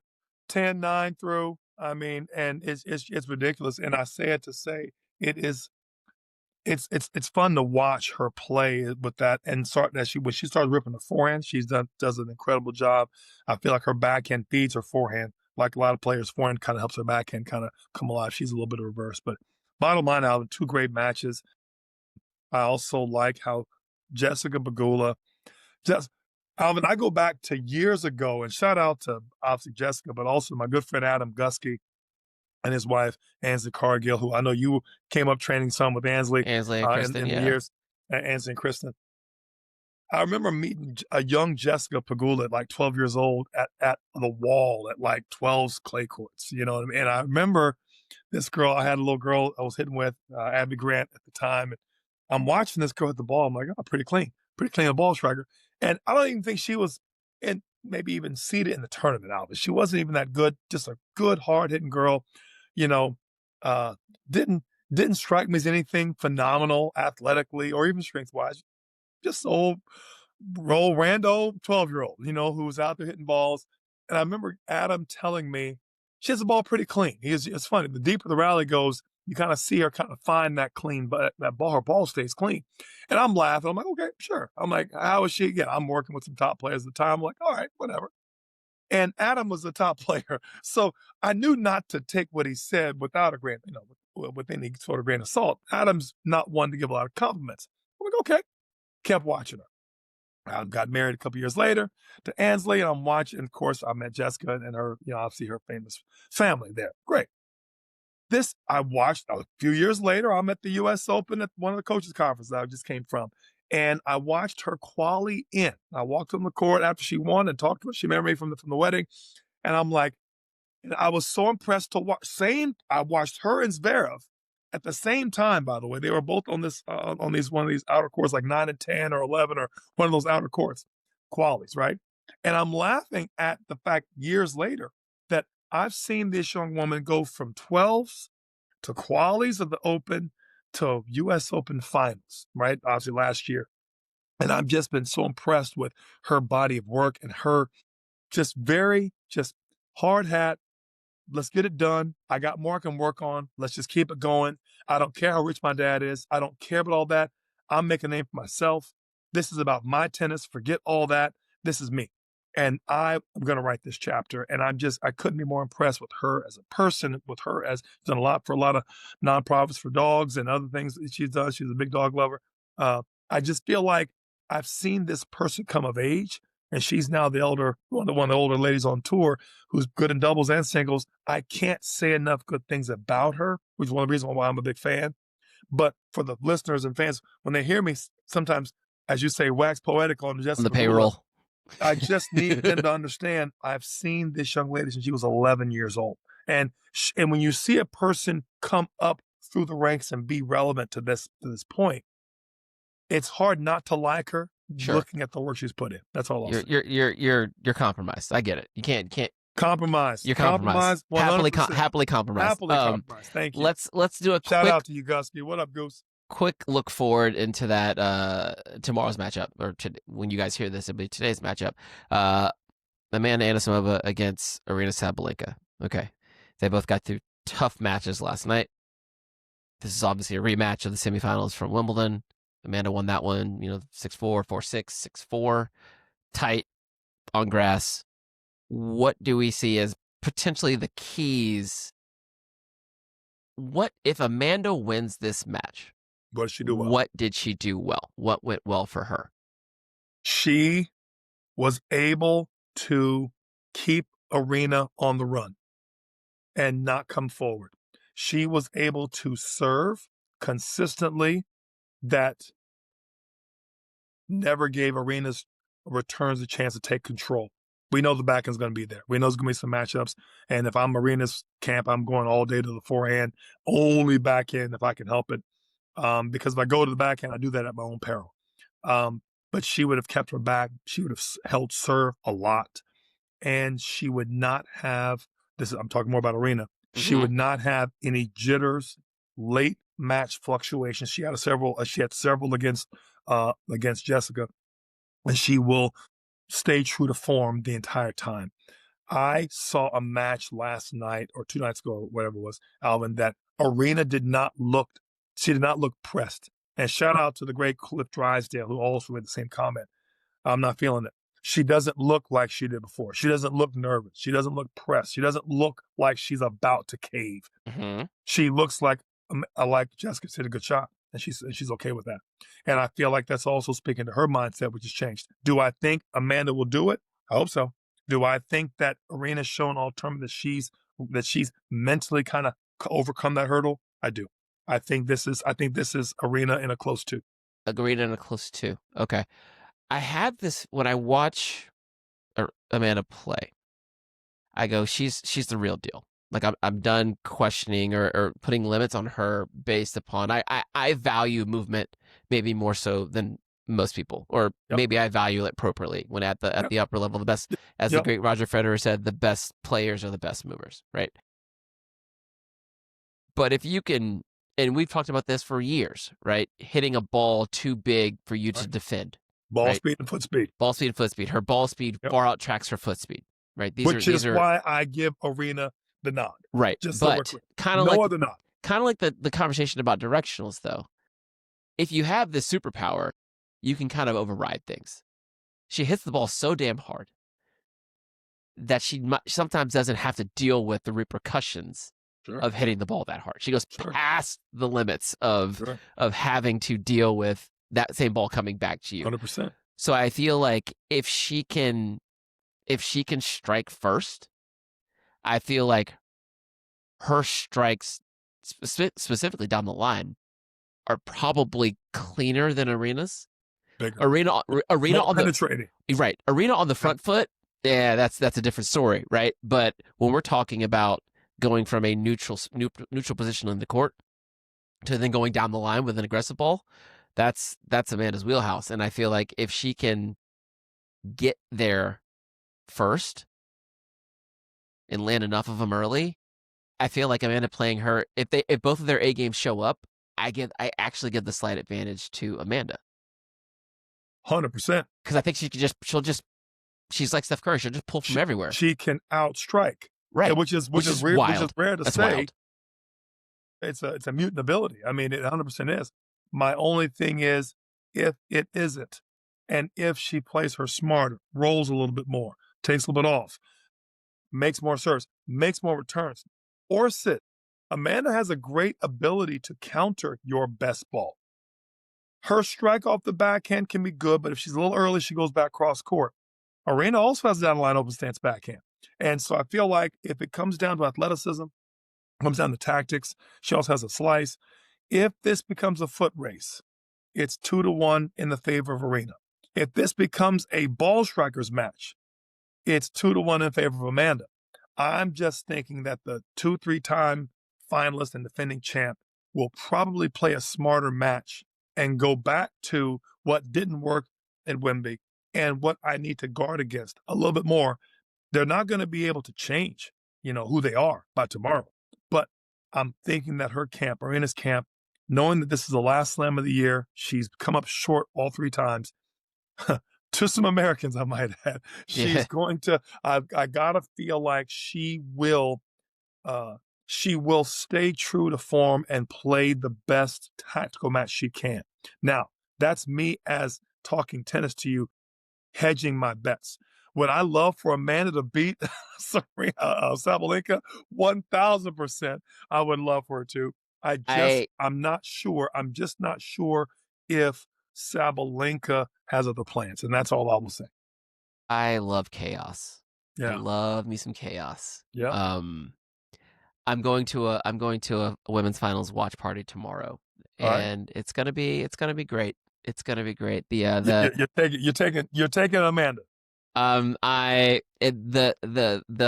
10, 9 through. I mean, and it's ridiculous. And I say it to say it's fun to watch her play with that. And when she starts ripping the forehand, does an incredible job. I feel like her backhand feeds her forehand. Like a lot of players, forehand kind of helps her backhand kind of come alive. She's a little bit of reverse. But bottom line, Alvin, 2 great matches. I also like how Jessica Pegula, Alvin, I go back to years ago, and shout out to obviously Jessica, but also my good friend Adam Gusky and his wife, Ansley Cargill, who I know you came up training some with Ansley and Kristen, in the years, Ansley and Kristen. I remember meeting a young Jessica Pegula at like 12 years old at the wall at like 12's clay courts, you know what I mean? And I remember this girl, I had a little girl I was hitting with, Abby Grant at the time, and I'm watching this girl hit the ball. I'm like, oh, pretty clean ball striker. And I don't even think she was in maybe even seeded in the tournament, Alvin. She wasn't even that good, just a good, hard hitting girl, you know, uh, didn't didn't strike me as anything phenomenal athletically or even strength wise. Just old roll rando 12-year-old, who was out there hitting balls. And I remember Adam telling me she has the ball pretty clean. It's funny. The deeper the rally goes, you kind of see her kind of find that clean, but that ball, her ball stays clean. And I'm laughing. I'm like, okay, sure. I'm like, how is she? Yeah, I'm working with some top players at the time. I'm like, all right, whatever. And Adam was a top player. So I knew not to take what he said without a grain, with any sort of grain of salt. Adam's not one to give a lot of compliments. I'm like, okay, kept watching her. I got married a couple years later to Ansley, and I'm watching. Of course, I met Jessica and her, obviously her famous family there. Great. This I watched a few years later. I'm at the U.S. Open at one of the coaches' conferences I just came from, and I watched her quali in. I walked on the court after she won and talked to her. She met me from the wedding, and I'm like, and I was so impressed to watch. I watched her and Zverev at the same time. By the way, they were both on this on these one of these outer courts, like 9 and 10 or 11 or one of those outer courts, qualities, right? And I'm laughing at the fact years later that I've seen this young woman go from 12s to qualies of the Open to U.S. Open finals, right? Obviously last year, and I've just been so impressed with her body of work and her just hard hat. Let's get it done. I got more I can work on. Let's just keep it going. I don't care how rich my dad is. I don't care about all that. I'm making a name for myself. This is about my tennis. Forget all that. This is me. And I'm going to write this chapter. And I couldn't be more impressed with her as a person, with her as she's done a lot for a lot of nonprofits for dogs and other things that she's done. She's a big dog lover. I just feel like I've seen this person come of age, and she's now one of the older ladies on tour who's good in doubles and singles. I can't say enough good things about her, which is one of the reasons why I'm a big fan. But for the listeners and fans, when they hear me sometimes, as you say, wax poetic on On the Jessica Pegula, payroll. I just need them to understand I've seen this young lady since she was 11 years old. And when you see a person come up through the ranks and be relevant to this point, it's hard not to like her Sure. looking at the work she's put in. That's all I'll say. You're compromised. I get it. You can't Compromise. you're compromised. 100%. Happily compromised. Happily compromised. Thank you. Let's do a Shout out to you, Gusky. What up, Goose? quick look forward into that tomorrow's matchup, or when you guys hear this, it'll be today's matchup. Amanda Anisimova against Arena Sabalenka. Okay, they both got through tough matches last night. This is obviously a rematch of the semifinals from Wimbledon. Amanda won that one, 6-4, 4-6, 6-4, tight on grass. What do we see as potentially the keys? What if Amanda wins this match? What did she do well? What did she do well? What went well for her? She was able to keep Arena on the run and not come forward. She was able to serve consistently that never gave Arena's returns a chance to take control. We know the backhand's going to be there. We know there's going to be some matchups. And if I'm Arena's camp, I'm going all day to the forehand, only backhand if I can help it. Because if I go to the backhand, I do that at my own peril. But she would have kept her back. She would have held serve a lot. And she would not have, I'm talking more about Arena, she would not have any jitters, late match fluctuations. She had several against Jessica, and she will stay true to form the entire time. I saw a match last night or 2 nights ago, whatever it was, Alvin, that Arena did not look pressed. And shout out to the great Cliff Drysdale, who also made the same comment. I'm not feeling it. She doesn't look like she did before. She doesn't look nervous. She doesn't look pressed. She doesn't look like she's about to cave. She looks like Jessica did a good shot, and she's okay with that. And I feel like that's also speaking to her mindset, which has changed. Do I think Amanda will do it? I hope so. Do I think that Arena's shown all term that she's mentally kind of overcome that hurdle? I do. I think this is Arena in a close 2. Arena in a close 2. Okay. I had this when I watch Amanda play. I go, she's the real deal. Like I'm done questioning or putting limits on her based upon I value movement maybe more so than most people, or Yep. maybe I value it appropriately when at Yep. the upper level. The best, as the Yep. great Roger Federer said, the best players are the best movers, right? But if you can, and we've talked about this for years, right? Hitting a ball too big for you to Right. defend, Ball right? speed and foot speed. Ball speed and foot speed. Her ball speed Yep. far outtracks her foot speed, right? Which These is are why I give Arena the nod. right. Just so we're But clear. No other nod. kind of like the conversation about directionals, though. If you have this superpower, you can kind of override things. She hits the ball so damn hard that she sometimes doesn't have to deal with the repercussions Sure. of hitting the ball that hard. She goes Sure. past the limits of Sure. having to deal with that same ball coming back to you. 100%. So I feel like if she can strike first, I feel like her strikes specifically down the line are probably cleaner than Arena's. Bigger. Arena More on penetrating. Arena on the front foot. Yeah, that's a different story, right? But when we're talking about going from a neutral position in the court to then going down the line with an aggressive ball, that's Amanda's wheelhouse. And I feel like if she can get there first and land enough of them early, I feel like Amanda playing her, if both of their A games show up, I actually give the slight advantage to Amanda. 100%. Because I think she's like Steph Curry. She'll just pull from everywhere. She can outstrike. Right. Which is wild. Which is rare to That's say. Wild. It's a mutant ability. I mean, it 100% is. My only thing is, if it isn't, and if she plays her smarter, rolls a little bit more, takes a little bit off, makes more serves, makes more returns, or sit. Amanda has a great ability to counter your best ball. Her strike off the backhand can be good, but if she's a little early, she goes back cross court. Arena also has a down the line open stance backhand. And so I feel like if it comes down to athleticism, comes down to tactics, she also has a slice. If this becomes a foot race, it's 2-1 in the favor of Arena. If this becomes a ball strikers match, it's 2-1 in favor of Amanda. I'm just thinking that the 2-3-time finalist and defending champ will probably play a smarter match and go back to what didn't work at Wemby and what I need to guard against a little bit more. They're not going to be able to change, who they are by tomorrow. But I'm thinking that her camp, Arena's camp, knowing that this is the last slam of the year, she's come up short all 3 times. To some Americans, I might add. She's going to, I gotta feel like she will stay true to form and play the best tactical match she can. Now, that's me as talking tennis to you, hedging my bets. Would I love for Amanda to beat Sabalenka? 1,000%. I would love for her to. I'm not sure. I'm just not sure if Sabalenka has other plans, and that's all I will say. I love chaos. Yeah. I love me some chaos. Yeah. I'm going to a women's finals watch party tomorrow, and it's gonna be great. It's gonna be great. You're taking Amanda. The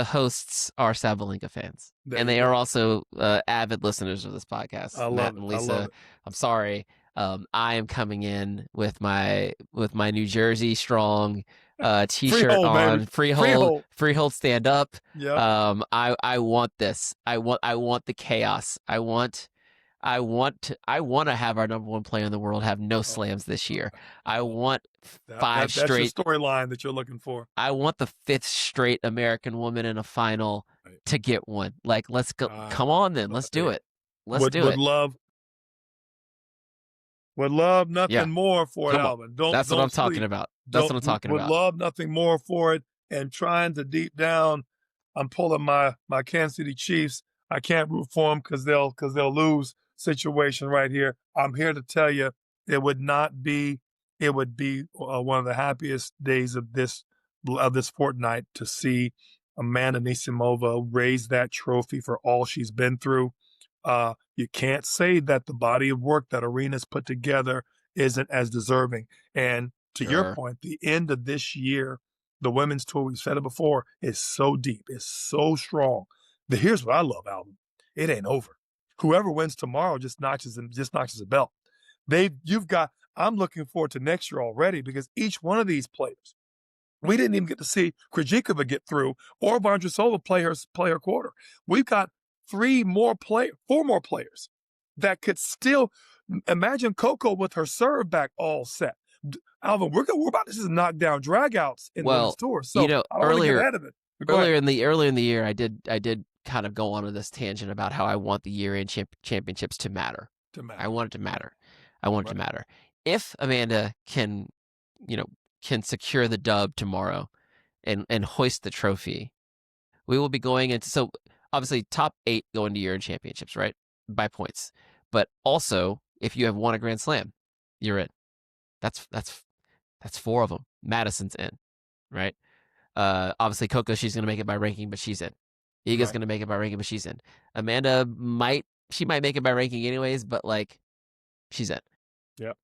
hosts are Sabalenka fans, and they are also avid listeners of this podcast. Matt and Lisa. I love it. I'm sorry. I am coming in with my New Jersey strong t-shirt Freehold, on. baby. Freehold stand up. Yeah. I want this. I want the chaos. I want to have our number 1 player in the world have no slams this year. I want 5 straight. That's your storyline that you're looking for. I want the 5th straight American woman in a final to get one. Like, let's go. Come on, then. Let's do it. Let's do it. Would love nothing more for it, Alvin. That's what I'm talking about. That's what I'm talking about. Would love nothing more for it. And trying to deep down, I'm pulling my Kansas City Chiefs. I can't root for them because they'll lose situation right here. I'm here to tell you, it would be one of the happiest days of this fortnight to see Amanda Anisimova raise that trophy for all she's been through. You can't say that the body of work that Arena's put together isn't as deserving. And to your point, the end of this year, the women's tour, we've said it before, is so deep, is so strong Here's what I love, Alvin. It ain't over. Whoever wins tomorrow just notches a belt. You've got. I'm looking forward to next year already because each one of these players, we didn't even get to see Krejcikova get through or Vondrousova play her quarter. We've got four more players that could still imagine Coco with her serve back all set. Alvin, we're about to just knock down dragouts in women's tour. So I don't want to get ahead of it. Earlier in the year, I did kind of go on this tangent about how I want the year-end championships to matter. I want it to matter. I want it to matter. If Amanda can secure the dub tomorrow and hoist the trophy, we will be going into, so obviously top 8 go into year-end championships, right? By points. But also, if you have won a Grand Slam, you're in. That's 4 of them. Madison's in, right? Obviously Coco, she's gonna make it by ranking, but she's in. Iga's gonna make it by ranking, but she's in. Amanda might make it by ranking anyways, but like she's in. Yep.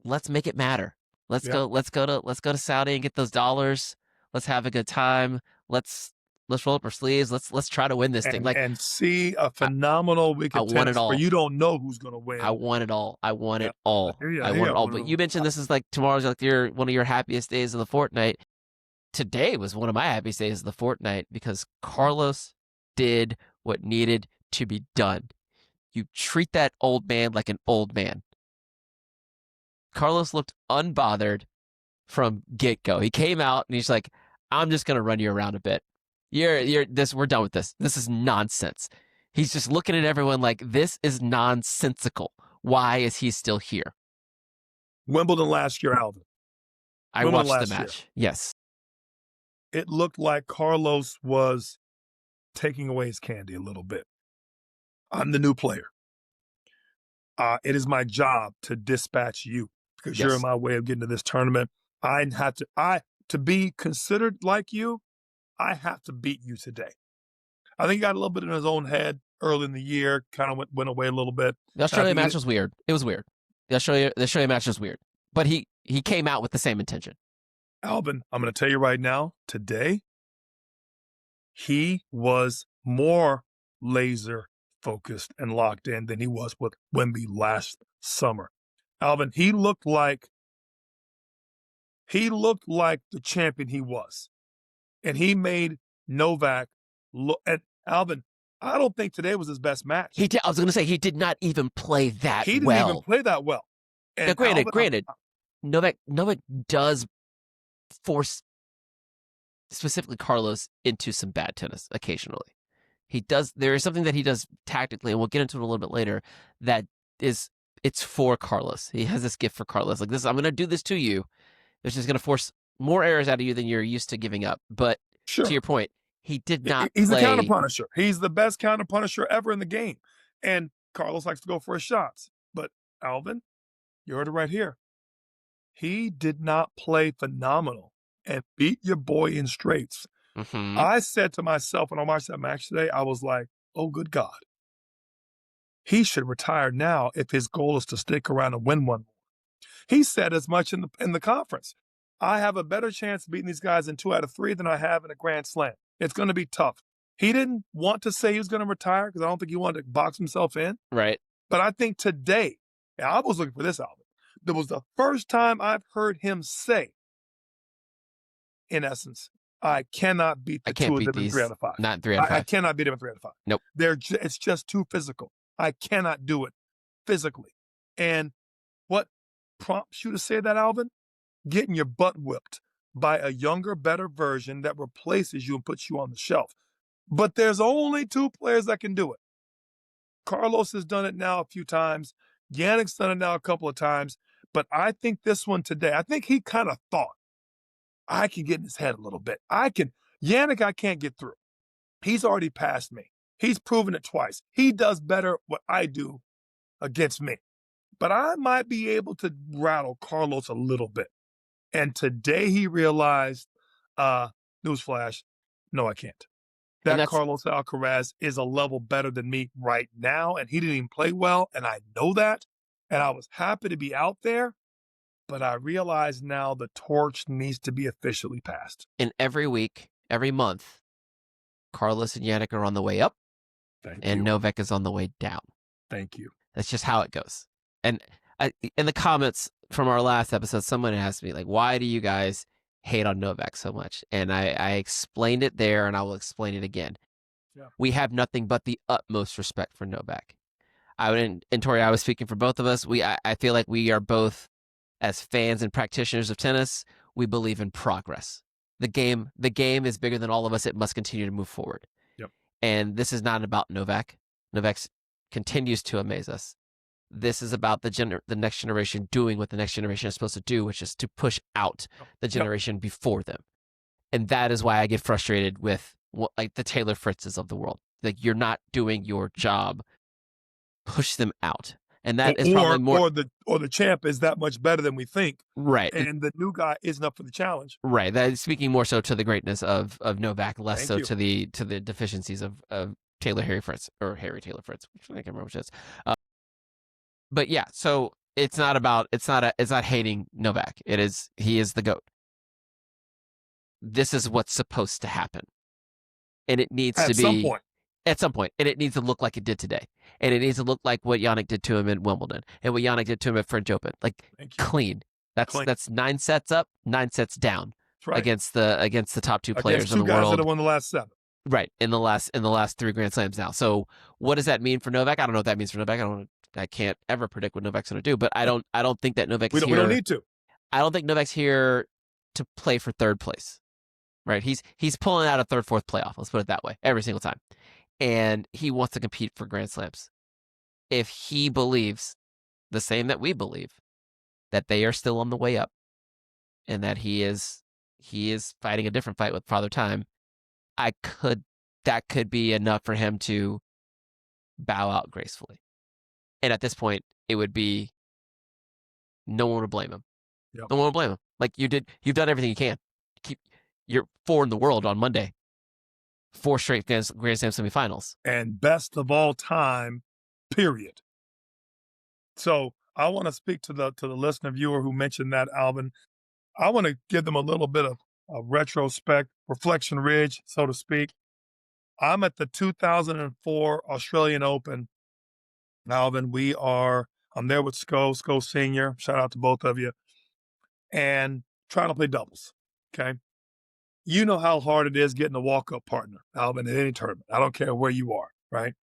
Let's make it matter. Let's go to Saudi and get those dollars. Let's have a good time. Let's roll up our sleeves. Let's try to win this thing. Like, and see a phenomenal week of tennis where you don't know who's gonna win. I want it all. I want it all. I want it all. But you mentioned this is like tomorrow's like one of your happiest days of the fortnight. Today was one of my happiest days of the fortnight because Carlos did what needed to be done. You treat that old man like an old man. Carlos looked unbothered from get-go. He came out and he's like, I'm just going to run you around a bit. We're done with this. This is nonsense. He's just looking at everyone like, this is nonsensical. Why is he still here? Wimbledon last year, Alvin. I watched the match. Yes. It looked like Carlos was taking away his candy a little bit. I'm the new player. It is my job to dispatch you because you're in my way of getting to this tournament. To be considered like you, I have to beat you today. I think he got a little bit in his own head early in the year, kind of went away a little bit. The Australia match was weird. It was weird. The Australia match was weird. But he came out with the same intention. Alvin, I'm going to tell you right now, today, he was more laser focused and locked in than he was with Wemby last summer. Alvin, he looked like the champion he was. And he made Novak look. And Alvin, I don't think today was his best match. I was going to say, he did not even play that well. He didn't even play that well. And now, granted, Novak does force specifically Carlos into some bad tennis occasionally. He does. There is something that he does tactically, and we'll get into it a little bit later, it's for Carlos. He has this gift for Carlos. Like, this, I'm going to do this to you, which is going to force more errors out of you than you're used to giving up. But to your point, he did not He's play. a counter punisher. He's the best counter punisher ever in the game. And Carlos likes to go for his shots. But Alvin, you heard it right here. He did not play phenomenal and beat your boy in straights. Mm-hmm. I said to myself when I watched that match today, I was like, oh, good God. He should retire now if his goal is to stick around and win one more. He said as much in the conference. I have a better chance of beating these guys in 2 out of 3 than I have in a Grand Slam. It's going to be tough. He didn't want to say he was going to retire because I don't think he wanted to box himself in. Right. But I think today, and I was looking for this album, that was the first time I've heard him say, in essence, I cannot beat the two of them in 3 out of 5. Not 3 out of 5. I cannot beat them in 3 out of 5. Nope. It's just too physical. I cannot do it physically. And what prompts you to say that, Alvin? Getting your butt whipped by a younger, better version that replaces you and puts you on the shelf. But there's only 2 players that can do it. Carlos has done it now a few times. Yannick's done it now a couple of times. But I think this one today, I think he kind of thought, I can get in his head a little bit. Yannick, I can't get through. He's already passed me. He's proven it twice. He does better what I do against me. But I might be able to rattle Carlos a little bit. And today he realized, newsflash, no, I can't. That Carlos Alcaraz is a level better than me right now, and he didn't even play well, and I know that. And I was happy to be out there, but I realize now the torch needs to be officially passed. And every week, every month, Carlos and Yannick are on the way up, Thank and you. Novak is on the way down. Thank you. That's just how it goes. And in the comments from our last episode, someone asked me, like, why do you guys hate on Novak so much? And I explained it there, and I will explain it again. Yeah. We have nothing but the utmost respect for Novak. And Tori, I was speaking for both of us. I feel like we are both, as fans and practitioners of tennis, we believe in progress. The game is bigger than all of us. It must continue to move forward. Yep. And this is not about Novak. Novak continues to amaze us. This is about the next generation doing what the next generation is supposed to do, which is to push out the generation before them. And that is why I get frustrated with like the Taylor Fritzes of the world. Like, you're not doing your job. Push them out. And that is probably more, or the champ is that much better than we think. right. And the new guy isn't up for the challenge. Right. That is speaking more so to the greatness of Novak, less Thank so you. to the deficiencies of Harry Taylor Fritz. I can't remember which it is. But yeah, so it's not hating Novak. He is the GOAT. This is what's supposed to happen. And it needs to be at some point. And it needs to look like it did today. And it needs to look like what Yannick did to him in Wimbledon and what Yannick did to him at French Open. Like, clean. That's 9 sets up, 9 sets down against the top 2 players in the world. Against 2 guys that have won the last 7. Right, in the last 3 Grand Slams now. So what does that mean for Novak? I don't know what that means for Novak. I can't ever predict what Novak's going to do, but I don't think that Novak's here. We don't need to. I don't think Novak's here to play for 3rd place. Right? He's pulling out a 3rd, 4th playoff. Let's put it that way. Every single time. And he wants to compete for Grand Slams. If he believes the same that we believe, that they are still on the way up and that he is fighting a different fight with Father Time, that could be enough for him to bow out gracefully. And at this point, it would be no one would blame him. Yep. No one would blame him. Like, you've done everything you can. You're 4 in the world on Monday. 4 straight Grand Slam semifinals. And best of all time, period. So I want to speak to the listener viewer who mentioned that, Alvin. I want to give them a little bit of a retrospect, reflection ridge, so to speak. I'm at the 2004 Australian Open. Alvin, I'm there with Sko Sr. Shout out to both of you. And trying to play doubles, okay? You know how hard it is getting a walk-up partner, Alvin, at any tournament. I don't care where you are, right?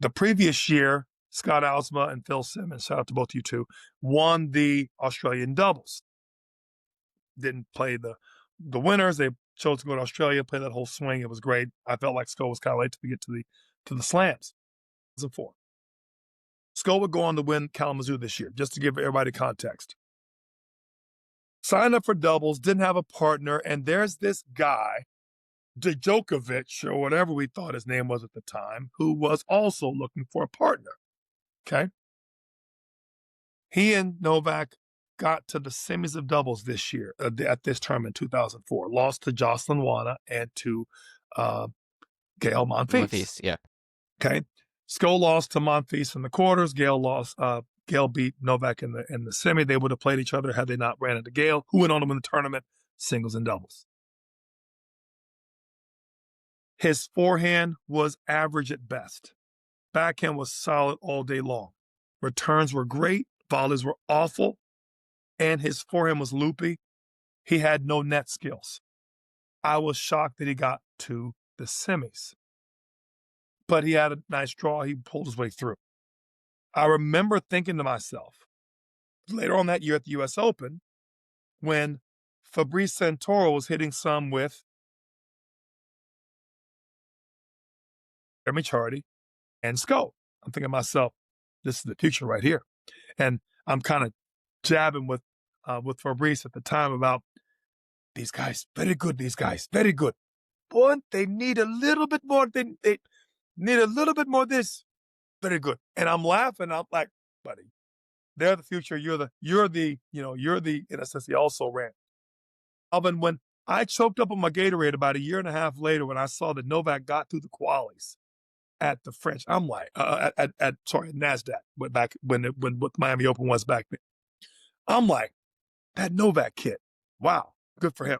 The previous year, Scott Alsma and Phil Simmons, shout out to both you two, won the Australian doubles. Didn't play the winners. They chose to go to Australia, play that whole swing. It was great. I felt like Sko was kind of late to get to the slams. 2004. Sko would go on to win Kalamazoo this year, just to give everybody context. Signed up for doubles, didn't have a partner, and there's this guy, Djokovic, or whatever we thought his name was at the time, who was also looking for a partner. Okay? He and Novak got to the semis of doubles this year, at this tournament in 2004. Lost to Jocelyn Wana and to Gail Monfils. Yeah. Okay? Sko lost to Monfils in the quarters. Gail beat Novak in the semi. They would have played each other had they not ran into Gail, who went on to win the tournament, singles and doubles. His forehand was average at best. Backhand was solid all day long. Returns were great. Volleys were awful. And his forehand was loopy. He had no net skills. I was shocked that he got to the semis. But he had a nice draw. He pulled his way through. I remember thinking to myself, later on that year at the U.S. Open, when Fabrice Santoro was hitting some with Jeremy Chardy and Sko. I'm thinking to myself, this is the future right here. And I'm kind of jabbing with Fabrice at the time about these guys, very good, very good. But they need a little bit more. They need a little bit more of this. Very good. And I'm laughing. I'm like, buddy, they're the future. You're the, in a sense, he also ran. Alvin, when I choked up on my Gatorade about a year and a half later, when I saw that Novak got through the qualies at the French, I'm like, at NASDAQ, when Miami Open was back then. I'm like, that Novak kid, wow, good for him.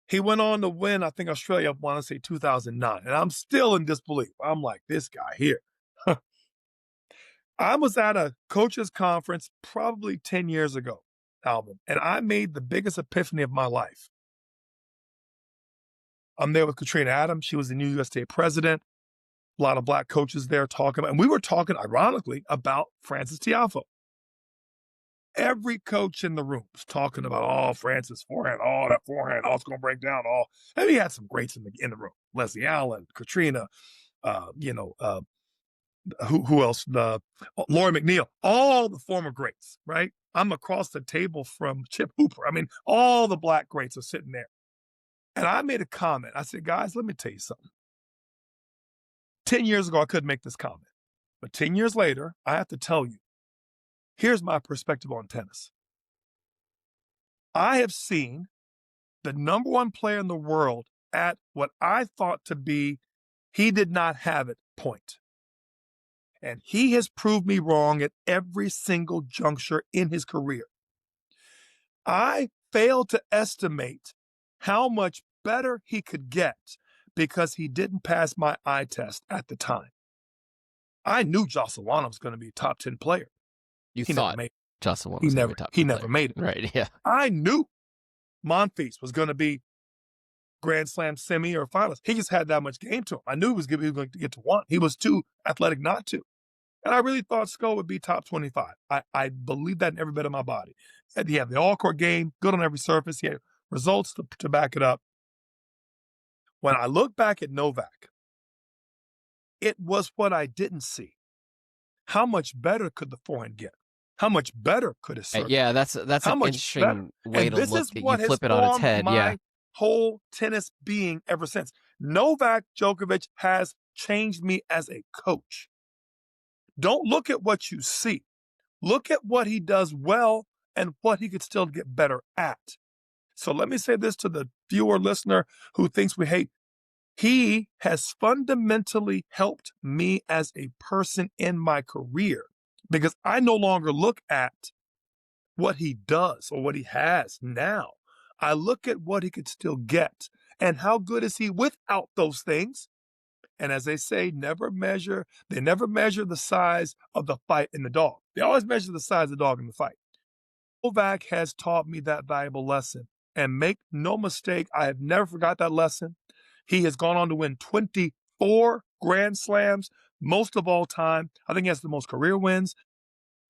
He went on to win, I think Australia, I want to say 2009. And I'm still in disbelief. I'm like, this guy here. I was at a coaches conference probably 10 years ago, Alvin, and I made the biggest epiphany of my life. I'm there with Katrina Adams. She was the new USA president. A lot of black coaches there talking about, and we were talking, ironically, about Francis Tiafoe. Every coach in the room was talking about, oh, Francis forehand, oh, that forehand, oh, it's going to break down, all. And he had some greats in the room. Leslie Allen, Katrina, who else? Lori McNeil, all the former greats, right? I'm across the table from Chip Hooper. I mean, all the black greats are sitting there. And I made a comment. I said, guys, let me tell you something. 10 years ago, I couldn't make this comment. But 10 years later, I have to tell you, here's my perspective on tennis. I have seen the number one player in the world at what I thought to be he did not have it point. And he has proved me wrong at every single juncture in his career. I failed to estimate how much better he could get because he didn't pass my eye test at the time. I knew Jocelyn was going to be a top 10 player. You He thought never made it. Jocelyn was going to be a top He 10 never player. made it. Right, yeah. I knew Monfils was going to be Grand Slam semi or finals. He just had that much game to him. I knew he was going to get to one. He was too athletic not to. And I really thought Sko would be top 25. I believe that in every bit of my body. He had the all-court game, good on every surface. He had results to back it up. When I look back at Novak, it was what I didn't see. How much better could the forehand get? How much better could his serve? Yeah, that's How an much interesting better? way And to this look is at you what has flip it on its formed head. my Yeah. whole tennis being ever since. Novak Djokovic has changed me as a coach. Don't look at what you see. Look at what he does well and what he could still get better at. So let me say this to the viewer listener who thinks we hate. He has fundamentally helped me as a person in my career because I no longer look at what he does or what he has now. I look at what he could still get and how good is he without those things. And as they say, they never measure the size of the fight in the dog. They always measure the size of the dog in the fight. Novak has taught me that valuable lesson. And make no mistake, I have never forgot that lesson. He has gone on to win 24 Grand Slams, most of all time. I think he has the most career wins.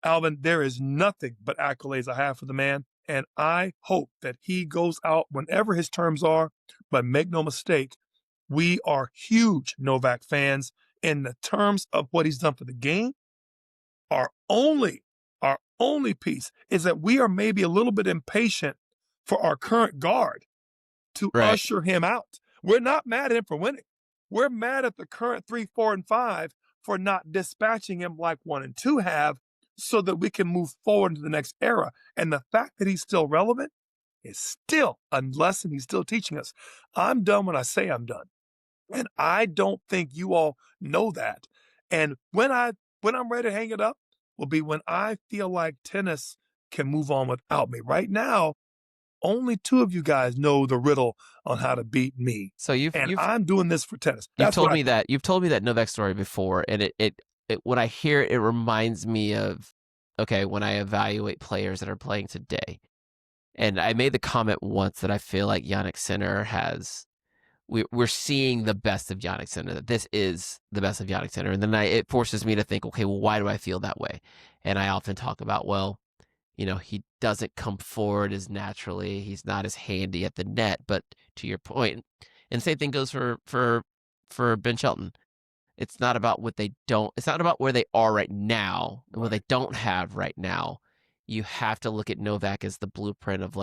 Alvin, there is nothing but accolades I have for the man. And I hope that he goes out whenever his terms are. But make no mistake, we are huge Novak fans in the terms of what he's done for the game. Our only piece is that we are maybe a little bit impatient for our current guard to Right. usher him out. We're not mad at him for winning. We're mad at the current 3, 4, and 5 for not dispatching him like 1 and 2 have so that we can move forward into the next era. And the fact that he's still relevant is still a lesson he's still teaching us. I'm done when I say I'm done. And I don't think you all know that. And when I'm ready to hang it up will be when I feel like tennis can move on without me. Right now, only 2 of you guys know the riddle on how to beat me. So I'm doing this for tennis. You've That's told what me that. You've told me that Novak story before, and it when I hear it, it reminds me of, okay, when I evaluate players that are playing today. And I made the comment once that I feel like Jannik Sinner has, we're seeing the best of Jannik Sinner, that this is the best of Jannik Sinner. And then it forces me to think, okay, well, why do I feel that way? And I often talk about, well, he doesn't come forward as naturally. He's not as handy at the net. But to your point, and same thing goes for Ben Shelton. It's not about it's not about where they are right now and what they don't have right now. You have to look at Novak as the blueprint of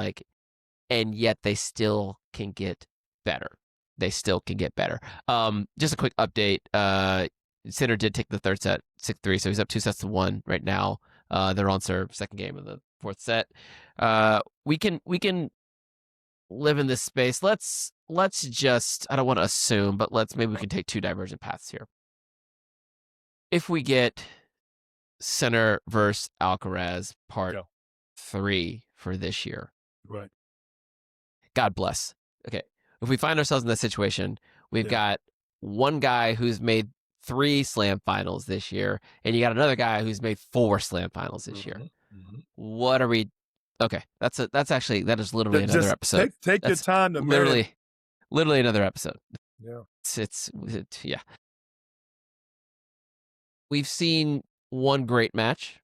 and yet they still can get better. They still can get better. Just a quick update. Sinner did take the third set, 6-3, so he's up 2-1 right now. They're on serve, second game of the fourth set. We can live in this space. Let's just, I don't want to assume, but maybe we can take 2 divergent paths here. If we get Sinner versus Alcaraz part 3 for this year, right. God bless. Okay, if we find ourselves in that situation, we've Yeah. got one guy who's made 3 slam finals this year, and you got another guy who's made 4 slam finals this year. What are we? Okay, that is literally another Just episode. take your That's time to literally another episode. Yeah. Yeah. We've seen one great match,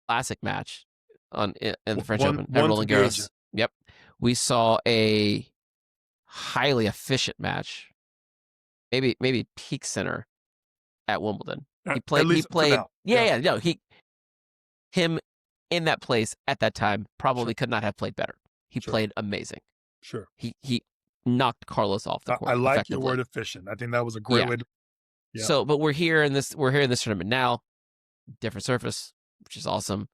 classic match in the French Open at One to Roland gauge Garros. it. Yep. We saw a highly efficient match, maybe peak center at Wimbledon. At He least up to played now. no, him in that place at that time probably could not have played better. He played amazing. Sure. He knocked Carlos off the court. I like effectively. your word efficient. I think that was a great way to So, but we're here in this tournament now, different surface, which is awesome.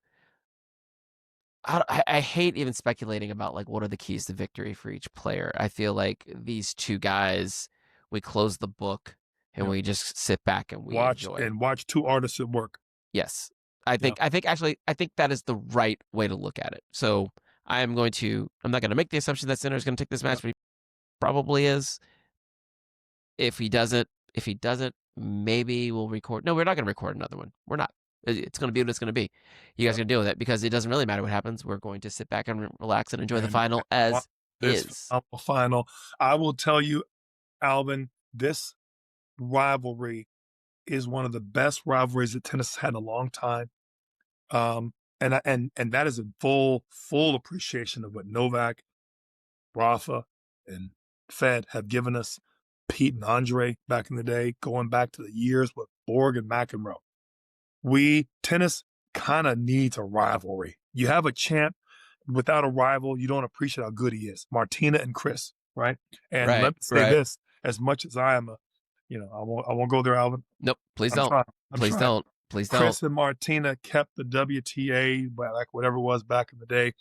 I hate even speculating about like what are the keys to victory for each player. I feel like these two guys, we close the book and we just sit back and we enjoy. Watch two artists at work. Yes. I think that is the right way to look at it. So I'm not going to make the assumption that Sinner is going to take this match, but he probably is. If he doesn't, maybe we'll record. No, we're not going to record another one. We're not. It's going to be what it's going to be. You guys are going to deal with it because it doesn't really matter what happens. We're going to sit back and relax and enjoy the final as is. Final. I will tell you, Alvin, this rivalry is one of the best rivalries that tennis has had in a long time. And that is in full appreciation of what Novak, Rafa, and Fed have given us. Pete and Andre back in the day, going back to the years with Borg and McEnroe. Tennis kind of needs a rivalry. You have a champ without a rival, you don't appreciate how good he is. Martina and Chris, right? And let me say this: as much as I am I won't go there, Alvin. Nope, please don't. Please don't. Chris and Martina kept the WTA, like whatever it was back in the day,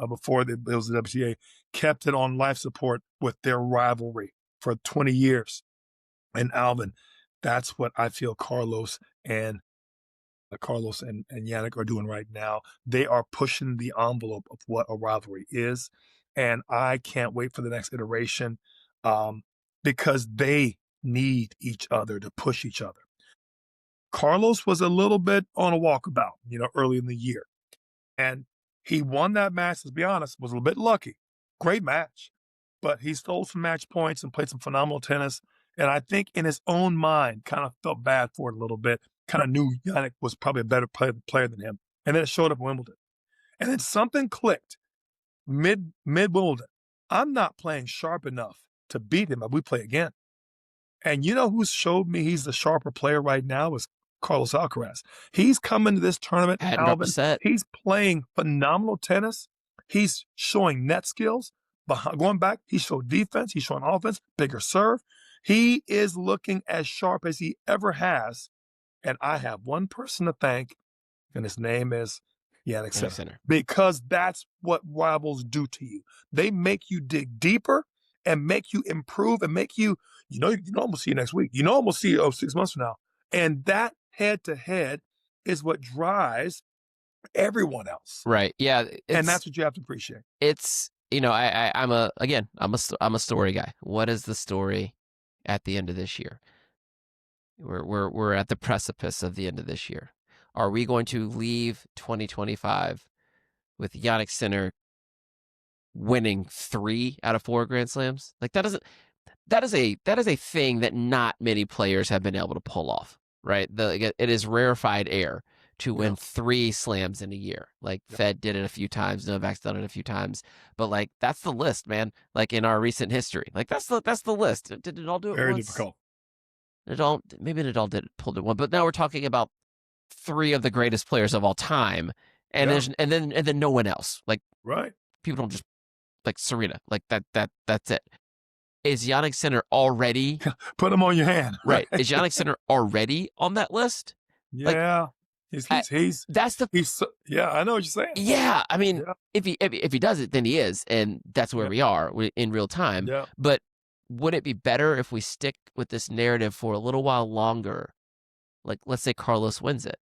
before it was the WTA, kept it on life support with their rivalry for 20 years. And Alvin, that's what I feel Carlos and Yannick are doing right now. They are pushing the envelope of what a rivalry is. And I can't wait for the next iteration because they need each other to push each other. Carlos was a little bit on a walkabout, early in the year. And he won that match, let's be honest, was a little bit lucky. Great match. But he stole some match points and played some phenomenal tennis. And I think in his own mind, kind of felt bad for it a little bit. Kind of knew Yannick was probably a better player than him. And then it showed up at Wimbledon. And then something clicked mid Wimbledon. I'm not playing sharp enough to beat him if we play again. And you know who showed me he's the sharper player right now is Carlos Alcaraz. He's coming to this tournament, Alvin. He's playing phenomenal tennis. He's showing net skills. Going back, he showed defense. He's showing offense, bigger serve. He is looking as sharp as he ever has. And I have one person to thank, and his name is Yannick Sinner. Because that's what rivals do to you. They make you dig deeper and make you improve and make you, you know I'm going to see you next week. I'm going to see you 6 months from now. And that head-to-head is what drives everyone else. Right. Yeah. And that's what you have to appreciate. It's, I'm a story guy. What is the story at the end of this year? We're at the precipice of the end of this year. Are we going to leave 2025 with Yannick Sinner winning 3 out of 4 Grand Slams? Like that is a thing that not many players have been able to pull off, right? It is rarefied air to win 3 slams in a year. Like Fed did it a few times, Novak's done it a few times, but like that's the list, man. Like in our recent history, like that's the list. Did Nadal do it Very once? difficult. Maybe Nadal pulled it one, but now we're talking about 3 of the greatest players of all time, and then no one else. Like people don't just like Serena. Like that's it. Is Yannick Sinner already put him on your hand? Right. Is Yannick Sinner already on that list? Yeah. Like, I know what you're saying. Yeah. I mean, if he does it, then he is, and that's where we are in real time. Yeah. But would it be better if we stick with this narrative for a little while longer? Like, let's say Carlos wins it.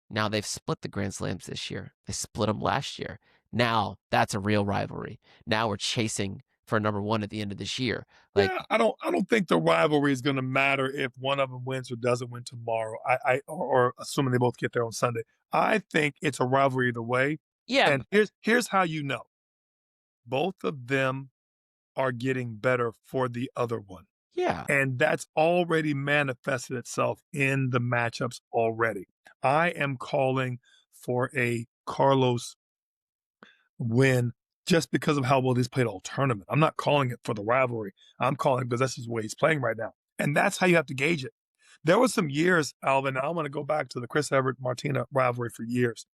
Now they've split the Grand Slams this year. They split them last year. Now that's a real rivalry. Now we're chasing for number one at the end of this year. Like, Yeah, I don't think the rivalry is going to matter if one of them wins or doesn't win tomorrow. Or assuming they both get there on Sunday. I think it's a rivalry either way. yeah, And here's how you know. Both of them are getting better for the other one. yeah, And that's already manifested itself in the matchups already. I am calling for a Carlos win just because of how well he's played all tournament. I'm not calling it for the rivalry. I'm calling it because that's just the way he's playing right now. And that's how you have to gauge it. There was some years, Alvin, I want to go back to the Chris Evert Martina rivalry for years.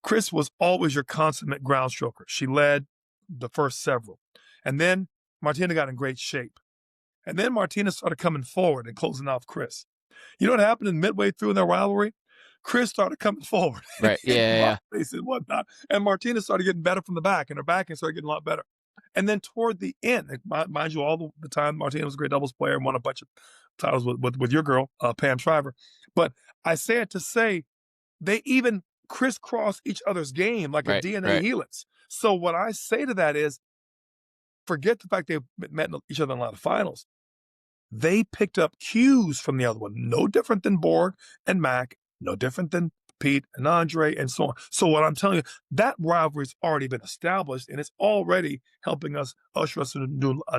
Chris was always your consummate ground stroker. She led the first several. And then Martina got in great shape. And then Martina started coming forward and closing off Chris. You know what happened in midway through their rivalry? Chris started coming forward and right, hitting yeah. block faces and whatnot. And Martina started getting better from the back, and her backhand started getting a lot better. And then toward the end, mind you, all the time, Martina was a great doubles player and won a bunch of titles with your girl, Pam Shriver. But I say it to say they even crisscross each other's game like a Right, DNA right, helix. So what I say to that is, forget the fact they've met each other in a lot of finals. They picked up cues from the other one, no different than Borg and Mac, no different than Pete and Andre, and so on. So what I'm telling you, that rivalry's already been established, and it's already helping us usher us in a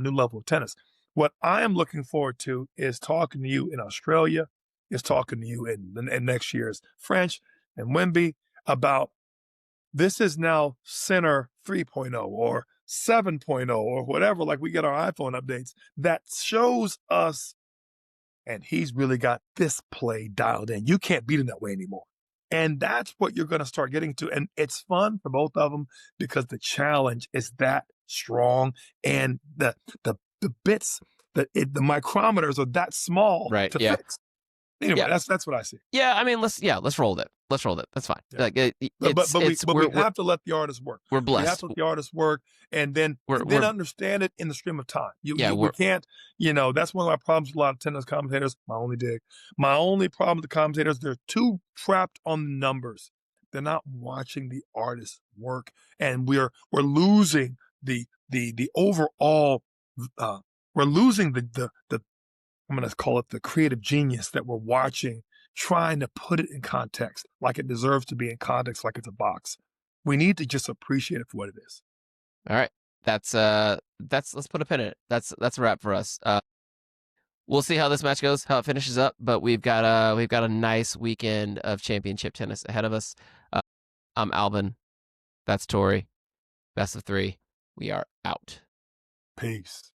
new level of tennis. What I am looking forward to is talking to you in Australia, is talking to you in next year's French and Wemby about this is now center 3.0 or 7.0 or whatever, like we get our iPhone updates, that shows us, and he's really got this play dialed in. You can't beat him that way anymore. And that's what you're going to start getting to. And it's fun for both of them because the challenge is that strong and the bits, the micrometers are that small right, to yeah, fix. Anyway, yeah. that's what I see. Yeah, I mean, let's roll it. Let's roll it. That's fine. Yeah. Like But we have to let the artist work. we're We have blessed. to let the artist work and then We're understand it in the stream of time. yeah, We we're can't, that's one of my problems with a lot of tennis commentators. My only dig. My only problem with the commentators, they're too trapped on the numbers. They're not watching the artist work. And we're losing the overall we're losing the I'm going to call it the creative genius that we're watching, trying to put it in context like it deserves to be in context, like it's a box. We need to just appreciate it for what it is. all right. That's let's put a pin in it. That's a wrap for us. We'll see how this match goes, how it finishes up, but we've got a nice weekend of championship tennis ahead of us. I'm Alvin. That's Tori. Best of three. We are out. Peace.